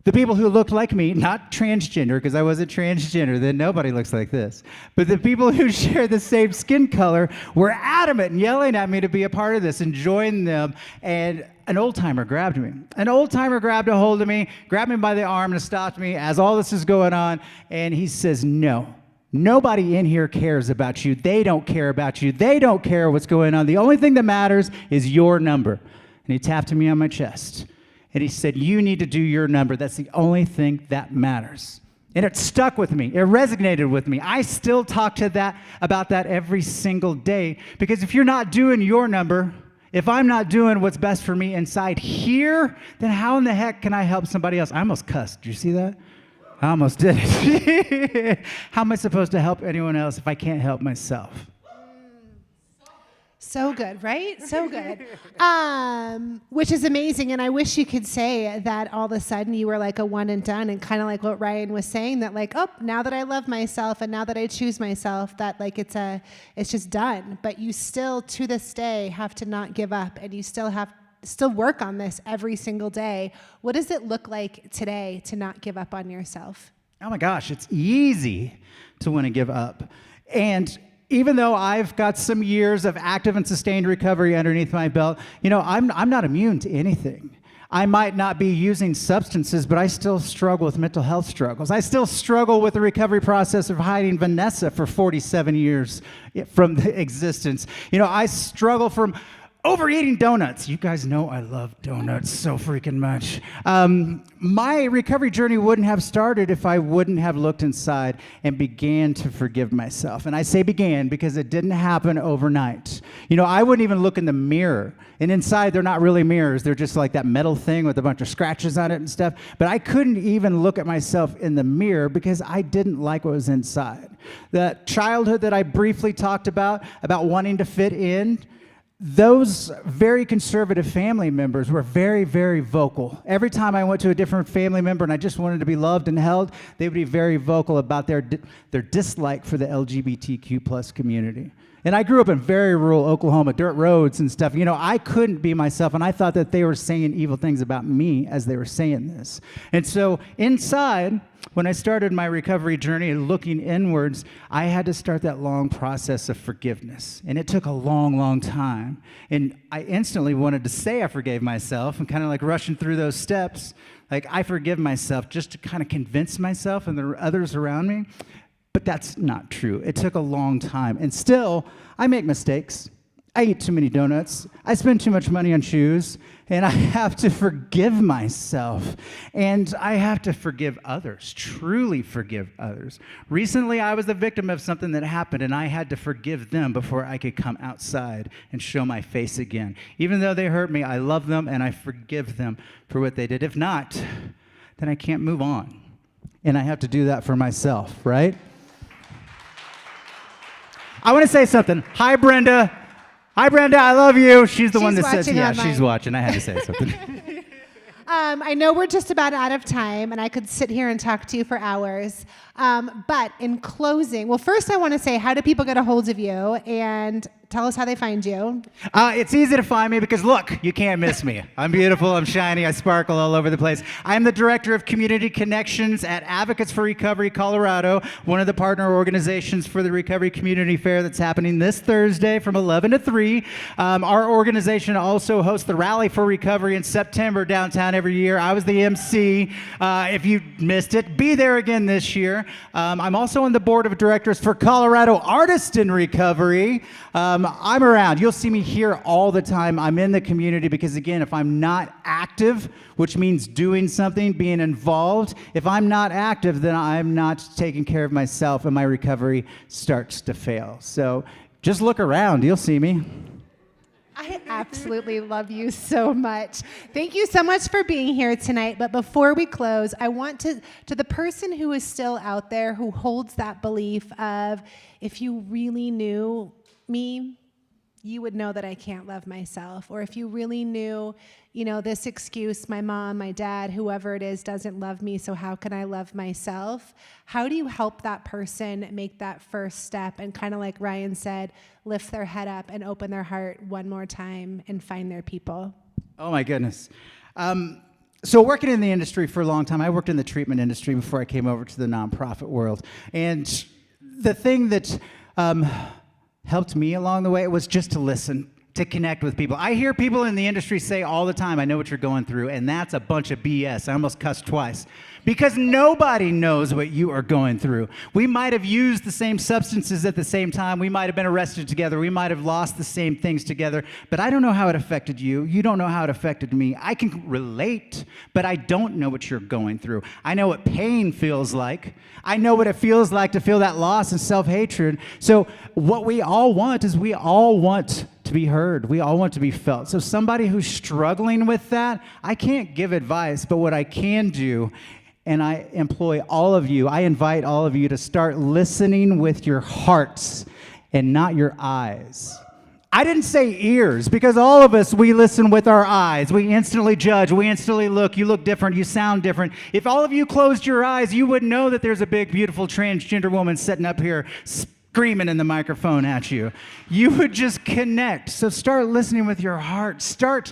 The people who looked like me, not transgender, because I wasn't transgender, then nobody looks like this. But the people who share the same skin color were adamant and yelling at me to be a part of this and join them. And an old-timer grabbed me. An old-timer grabbed a hold of me, grabbed me by the arm and stopped me as all this is going on. And he says, no, nobody in here cares about you. They don't care about you. They don't care what's going on. The only thing that matters is your number. And he tapped me on my chest. And he said, you need to do your number. That's the only thing that matters. And it stuck with me. It resonated with me. I still talk about that every single day, because if you're not doing your number, if I'm not doing what's best for me inside here, then how in the heck can I help somebody else? I almost cussed. Did you see that? I almost did it. How am I supposed to help anyone else if I can't help myself? So good, right? So good. Which is amazing. And I wish you could say that all of a sudden you were like a one and done, and kind of like what Ryan was saying, that like, oh, now that I love myself and now that I choose myself, that like it's just done. But you still, to this day, have to not give up, and you still work on this every single day. What does it look like today to not give up on yourself? Oh my gosh, it's easy to want to give up. And even though I've got some years of active and sustained recovery underneath my belt, I'm not immune to anything. I might not be using substances, but I still struggle with mental health struggles. I still struggle with the recovery process of hiding Vanessa for 47 years from the existence. I struggle from overeating donuts. You guys know I love donuts so freaking much. My recovery journey wouldn't have started if I wouldn't have looked inside and began to forgive myself. And I say began because it didn't happen overnight. I wouldn't even look in the mirror. And inside, they're not really mirrors. They're just like that metal thing with a bunch of scratches on it and stuff. But I couldn't even look at myself in the mirror because I didn't like what was inside. The childhood that I briefly talked about wanting to fit in, those very conservative family members were very, very vocal. Every time I went to a different family member and I just wanted to be loved and held, they would be very vocal about their dislike for the LGBTQ plus community. And I grew up in very rural Oklahoma, dirt roads and stuff. I couldn't be myself, and I thought that they were saying evil things about me as they were saying this. And so inside, when I started my recovery journey and looking inwards, I had to start that long process of forgiveness. And it took a long, long time. And I instantly wanted to say I forgave myself, and kind of like rushing through those steps, like I forgive myself, just to kind of convince myself and the others around me. But that's not true. It took a long time. And still, I make mistakes. I eat too many donuts. I spend too much money on shoes. And I have to forgive myself. And I have to forgive others, truly forgive others. Recently, I was the victim of something that happened, and I had to forgive them before I could come outside and show my face again. Even though they hurt me, I love them, and I forgive them for what they did. If not, then I can't move on. And I have to do that for myself, right? I want to say something. Hi, Brenda. Hi, Brenda. I love you. She's the one that says, yeah, online. She's watching. I had to say something. I know we're just about out of time, and I could sit here and talk to you for hours. But in closing, well, first I want to say, how do people get a hold of you? And tell us how they find you. It's easy to find me because, look, you can't miss me. I'm beautiful, I'm shiny, I sparkle all over the place. I'm the Director of Community Connections at Advocates for Recovery Colorado, one of the partner organizations for the Recovery Community Fair that's happening this Thursday from 11 to 3. Our organization also hosts the Rally for Recovery in September downtown every year. I was the MC. If you missed it, be there again this year. I'm also on the board of directors for Colorado Artists in Recovery. I'm around. You'll see me here all the time. I'm in the community because, again, if I'm not active, which means doing something, being involved, if I'm not active, then I'm not taking care of myself, and my recovery starts to fail. So just look around. You'll see me. I absolutely love you so much. Thank you so much for being here tonight. But before we close, I want to the person who is still out there who holds that belief of, if you really knew me, you would know that I can't love myself. Or if you really knew, this excuse, my mom, my dad, whoever it is, doesn't love me, so how can I love myself? How do you help that person make that first step and, kind of like Ryan said, lift their head up and open their heart one more time and find their people? Oh my goodness. So working in the industry for a long time, I worked in the treatment industry before I came over to the nonprofit world. And the thing that helped me along the way was just to listen to connect with people. I hear people in the industry say all the time, I know what you're going through, and that's a bunch of BS. I almost cussed twice. Because nobody knows what you are going through. We might have used the same substances at the same time. We might have been arrested together. We might have lost the same things together. But I don't know how it affected you. You don't know how it affected me. I can relate, but I don't know what you're going through. I know what pain feels like. I know what it feels like to feel that loss and self-hatred. So what we all want is we all want to be heard. We all want to be felt. So somebody who's struggling with that, I can't give advice, but what I can do, and I employ all of you, I invite all of you to start listening with your hearts and not your eyes. I didn't say ears, because all of us, we listen with our eyes. We instantly judge. We instantly look. You look different. You sound different. If all of you closed your eyes, you would know that there's a big, beautiful transgender woman sitting up here screaming in the microphone at you. You would just connect. So start listening with your heart. Start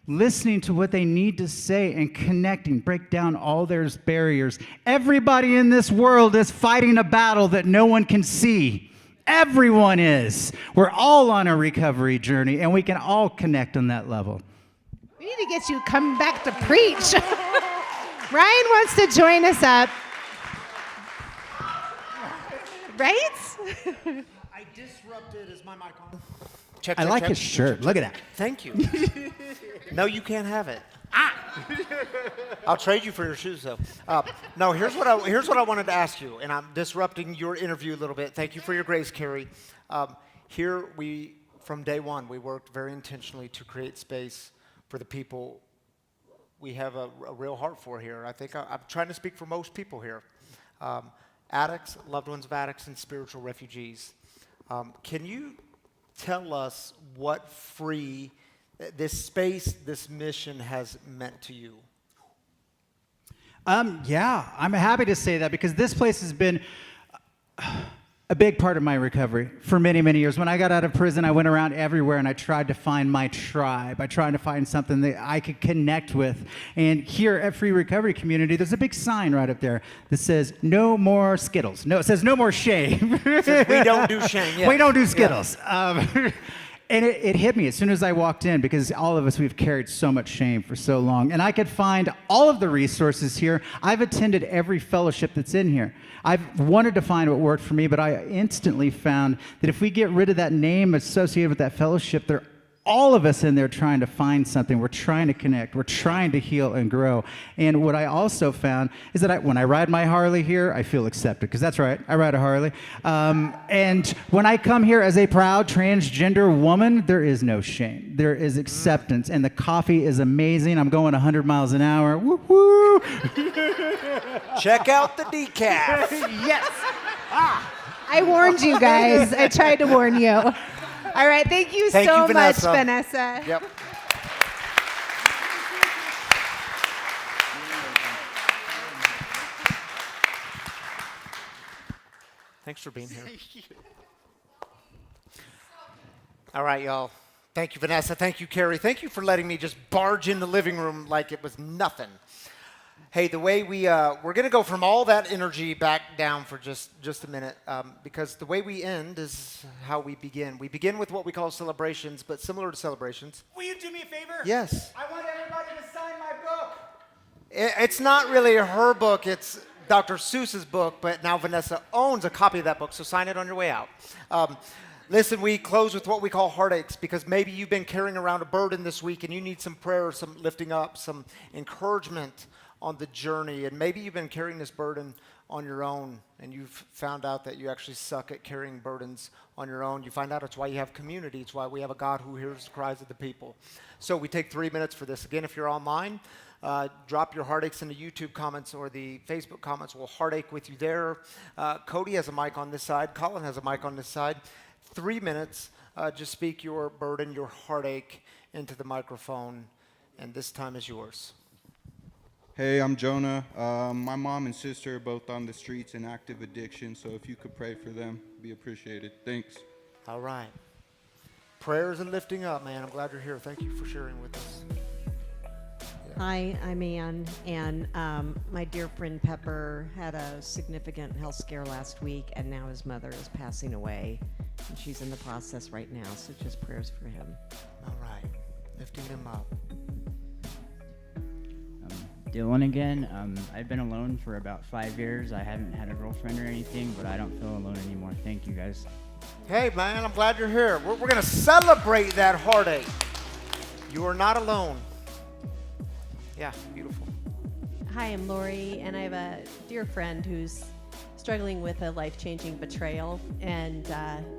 listening to what they need to say and connecting. Break down all their barriers. Everybody in this world is fighting a battle that no one can see. Everyone is. We're all on a recovery journey, and we can all connect on that level. We need to get you come back to preach. Ryan wants to join us up. Right? I disrupted. Is my mic on? I like his shirt. Look at that. Thank you. No, you can't have it. I'll trade you for your shoes, though. No, here's what I wanted to ask you, and I'm disrupting your interview a little bit. Thank you for your grace, Carrie. Here from day one, we worked very intentionally to create space for the people we have a real heart for here. I think I'm trying to speak for most people here. Addicts, loved ones of addicts, and spiritual refugees. Can you tell us what Free, this space, this mission has meant to you? Yeah, I'm happy to say that, because this place has been a big part of my recovery for many, many years. When I got out of prison, I went around everywhere and I tried to find my tribe. I tried to find something that I could connect with. And here at Free Recovery Community, there's a big sign right up there that says, no more Skittles. No, it says no more shame. It says, we don't do shame. Yeah. We don't do Skittles. Yeah. And it hit me as soon as I walked in, because all of us, we've carried so much shame for so long. And I could find all of the resources here. I've attended every fellowship that's in here. I've wanted to find what worked for me, but I instantly found that if we get rid of that name associated with that fellowship, all of us in there trying to find something. We're trying to connect. We're trying to heal and grow. And what I also found is that when I ride my Harley here, I feel accepted, because that's right, I ride a Harley. And when I come here as a proud transgender woman, there is no shame. There is acceptance. And the coffee is amazing. I'm going 100 miles an hour. Woo-hoo! Check out the decaf. Yes. I warned you guys. I tried to warn you. All right, thank you so much, Vanessa. Yep. Thanks for being here. All right, y'all. Thank you, Vanessa. Thank you, Carrie. Thank you for letting me just barge in the living room like it was nothing. Hey, the way we're going to go from all that energy back down for just a minute, because the way we end is how we begin. We begin with what we call celebrations, but similar to celebrations. Will you do me a favor? Yes. I want everybody to sign my book. It's not really her book. It's Dr. Seuss's book, but now Vanessa owns a copy of that book, so sign it on your way out. Listen, we close with what we call heartaches, because maybe you've been carrying around a burden this week and you need some prayer, some lifting up, some encouragement on the journey. And maybe you've been carrying this burden on your own and you've found out that you actually suck at carrying burdens on your own. You find out it's why you have community. It's why we have a God who hears the cries of the people. So we take 3 minutes for this. Again, if you're online, drop your heartaches in the YouTube comments or the Facebook comments. We'll heartache with you there. Cody has a mic on this side. Colin has a mic on this side. 3 minutes. Just speak your burden, your heartache into the microphone, and this time is yours. Hey, I'm Jonah. My mom and sister are both on the streets in active addiction, so if you could pray for them, it'd be appreciated. Thanks. All right. Prayers and lifting up, man. I'm glad you're here. Thank you for sharing with us. Yeah. Hi, I'm Ann, and my dear friend Pepper had a significant health scare last week, and now his mother is passing away. And she's in the process right now, so just prayers for him. All right. Lifting him up. Dylan again. I've been alone for about 5 years. I haven't had a girlfriend or anything, but I don't feel alone anymore. Thank you, guys. Hey, man, I'm glad you're here. We're going to celebrate that heartache. You are not alone. Yeah, beautiful. Hi, I'm Lori, and I have a dear friend who's struggling with a life-changing betrayal, and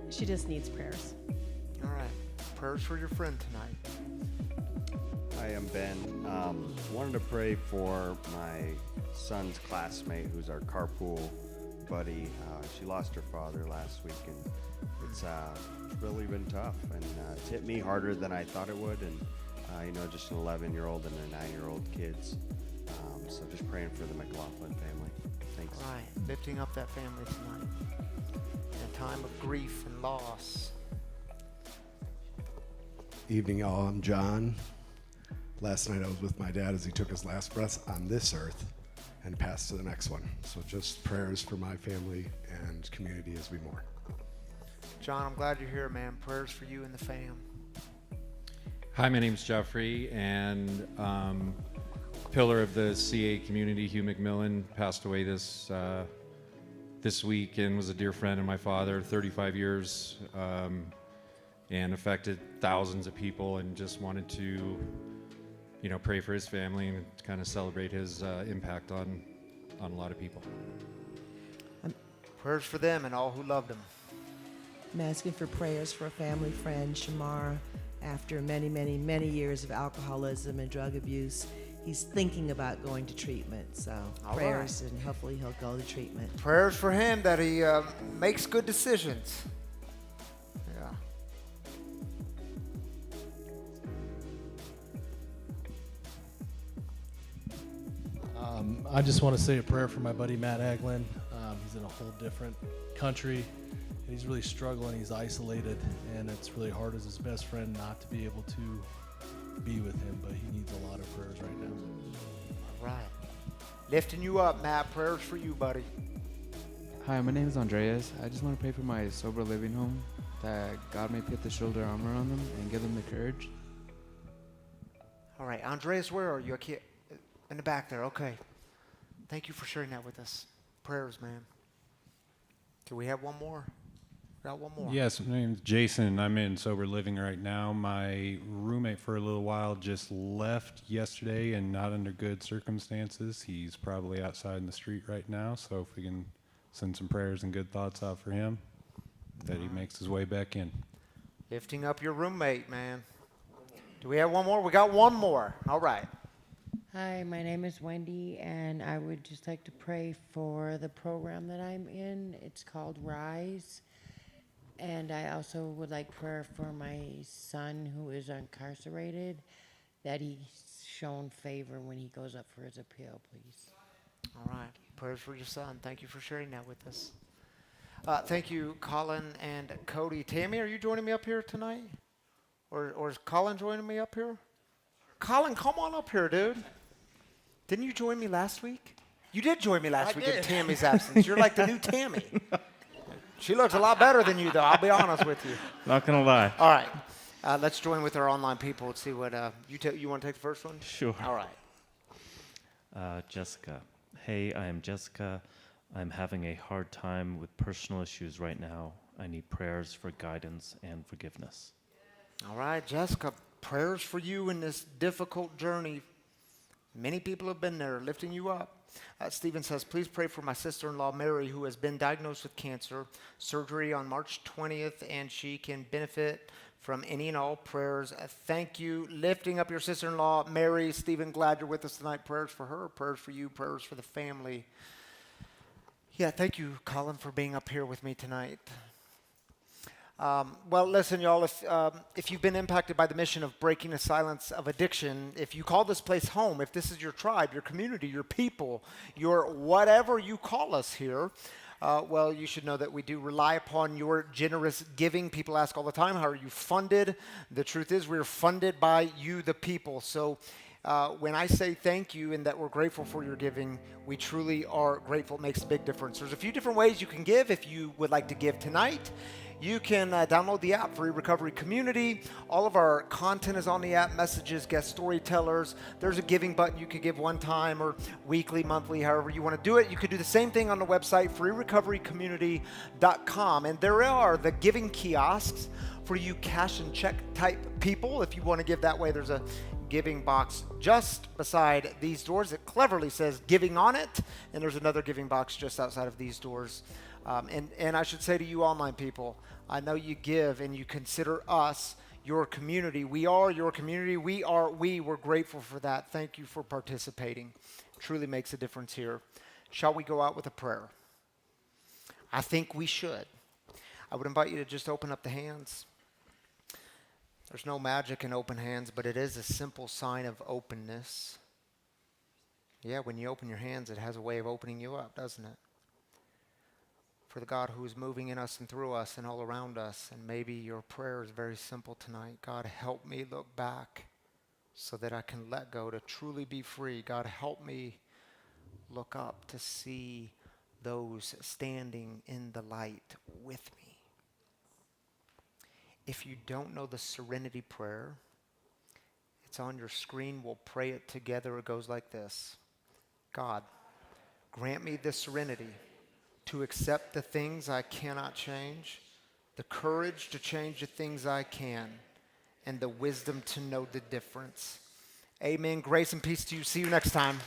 she just needs prayers. All right. Prayers for your friend tonight. Hi, I'm Ben. Wanted to pray for my son's classmate who's our carpool buddy. She lost her father last week, and it's really been tough, and it's hit me harder than I thought it would, and just an 11-year-old and a 9-year-old kids. So just praying for the McLaughlin family. Thanks. All right. Lifting up that family tonight. In a time of grief and loss. Evening, all. I'm John. Last night I was with my dad as he took his last breath on this earth and passed to the next one. So just prayers for my family and community as we mourn. John, I'm glad you're here, man. Prayers for you and the fam. Hi, my name's Jeffrey, and pillar of the CA community, Hugh McMillan, passed away this week and was a dear friend of my father, 35 years, and affected thousands of people, and just wanted to pray for his family and kind of celebrate his impact on a lot of people. Prayers for them and all who loved him. I'm asking for prayers for a family friend, Shamar. After many, many, many years of alcoholism and drug abuse, he's thinking about going to treatment. So All prayers, right. and hopefully he'll go to treatment. Prayers for him that he makes good decisions. Yeah. I just want to say a prayer for my buddy Matt Eglin. He's in a whole different country, and he's really struggling. He's isolated, and it's really hard as his best friend not to be able to be with him, but he needs a lot of prayers right now. All right. Lifting you up, Matt. Prayers for you, buddy. Hi, my name is Andreas. I just want to pray for my sober living home, that God may put the shoulder armor on them and give them the courage. All right. Andreas, where are you? I can't. In the back there. Okay. Thank you for sharing that with us. Prayers, man. Can we have one more? Got one more. Yes, my name's Jason. I'm in sober living right now. My roommate for a little while just left yesterday and not under good circumstances. He's probably outside in the street right now, so if we can send some prayers and good thoughts out for him, that he makes his way back in. Lifting up your roommate, man. Do we have one more? We got one more. All right. Hi, my name is Wendy, and I would just like to pray for the program that I'm in. It's called Rise. And I also would like prayer for my son who is incarcerated, that he's shown favor when he goes up for his appeal, please. All right. Prayers for your son. Thank you for sharing that with us. Thank you, Colin and Cody. Tammy, are you joining me up here tonight? Or is Colin joining me up here? Colin, come on up here, dude. Didn't you join me last week? You did join me last week in Tammy's absence. You're like the new Tammy. She looks a lot better than you, though. I'll be honest with you. Not gonna lie. All right. Let's join with our online people. Let's see what you want to take the first one? Sure. All right. Jessica. Hey, I am Jessica. I'm having a hard time with personal issues right now. I need prayers for guidance and forgiveness. All right, Jessica. Prayers for you in this difficult journey. Many people have been there, lifting you up. Stephen says, please pray for my sister-in-law, Mary, who has been diagnosed with cancer, surgery on March 20th, and she can benefit from any and all prayers. Thank you. Lifting up your sister-in-law, Mary. Stephen, glad you're with us tonight. Prayers for her, prayers for you, prayers for the family. Yeah, thank you, Colin, for being up here with me tonight. Well, listen, y'all, if you've been impacted by the mission of breaking the silence of addiction, if you call this place home, if this is your tribe, your community, your people, your whatever you call us here, well, you should know that we do rely upon your generous giving. People ask all the time, how are you funded? The truth is we're funded by you, the people. So when I say thank you and that we're grateful for your giving, we truly are grateful. It makes a big difference. There's a few different ways you can give. If you would like to give tonight, you can download the app, Free Recovery Community. All of our content is on the app, messages, guest storytellers. There's a giving button. You could give one time or weekly, monthly, however you want to do it. You could do the same thing on the website, freerecoverycommunity.com. And there are the giving kiosks for you cash and check type people. If you want to give that way, there's a giving box just beside these doors. It cleverly says giving on it, and there's another giving box just outside of these doors. And I should say to you online people, I know you give and you consider us your community. We are your community. We're grateful for that. Thank you for participating. It truly makes a difference here. Shall we go out with a prayer? I think we should. I would invite you to just open up the hands. There's no magic in open hands, but it is a simple sign of openness. Yeah, when you open your hands, it has a way of opening you up, doesn't it? For the God who is moving in us and through us and all around us. And maybe your prayer is very simple tonight. God, help me look back so that I can let go to truly be free. God, help me look up to see those standing in the light with me. If you don't know the Serenity Prayer, it's on your screen. We'll pray it together. It goes like this. God, grant me the serenity to accept the things I cannot change, the courage to change the things I can, and the wisdom to know the difference. Amen. Grace and peace to you. See you next time.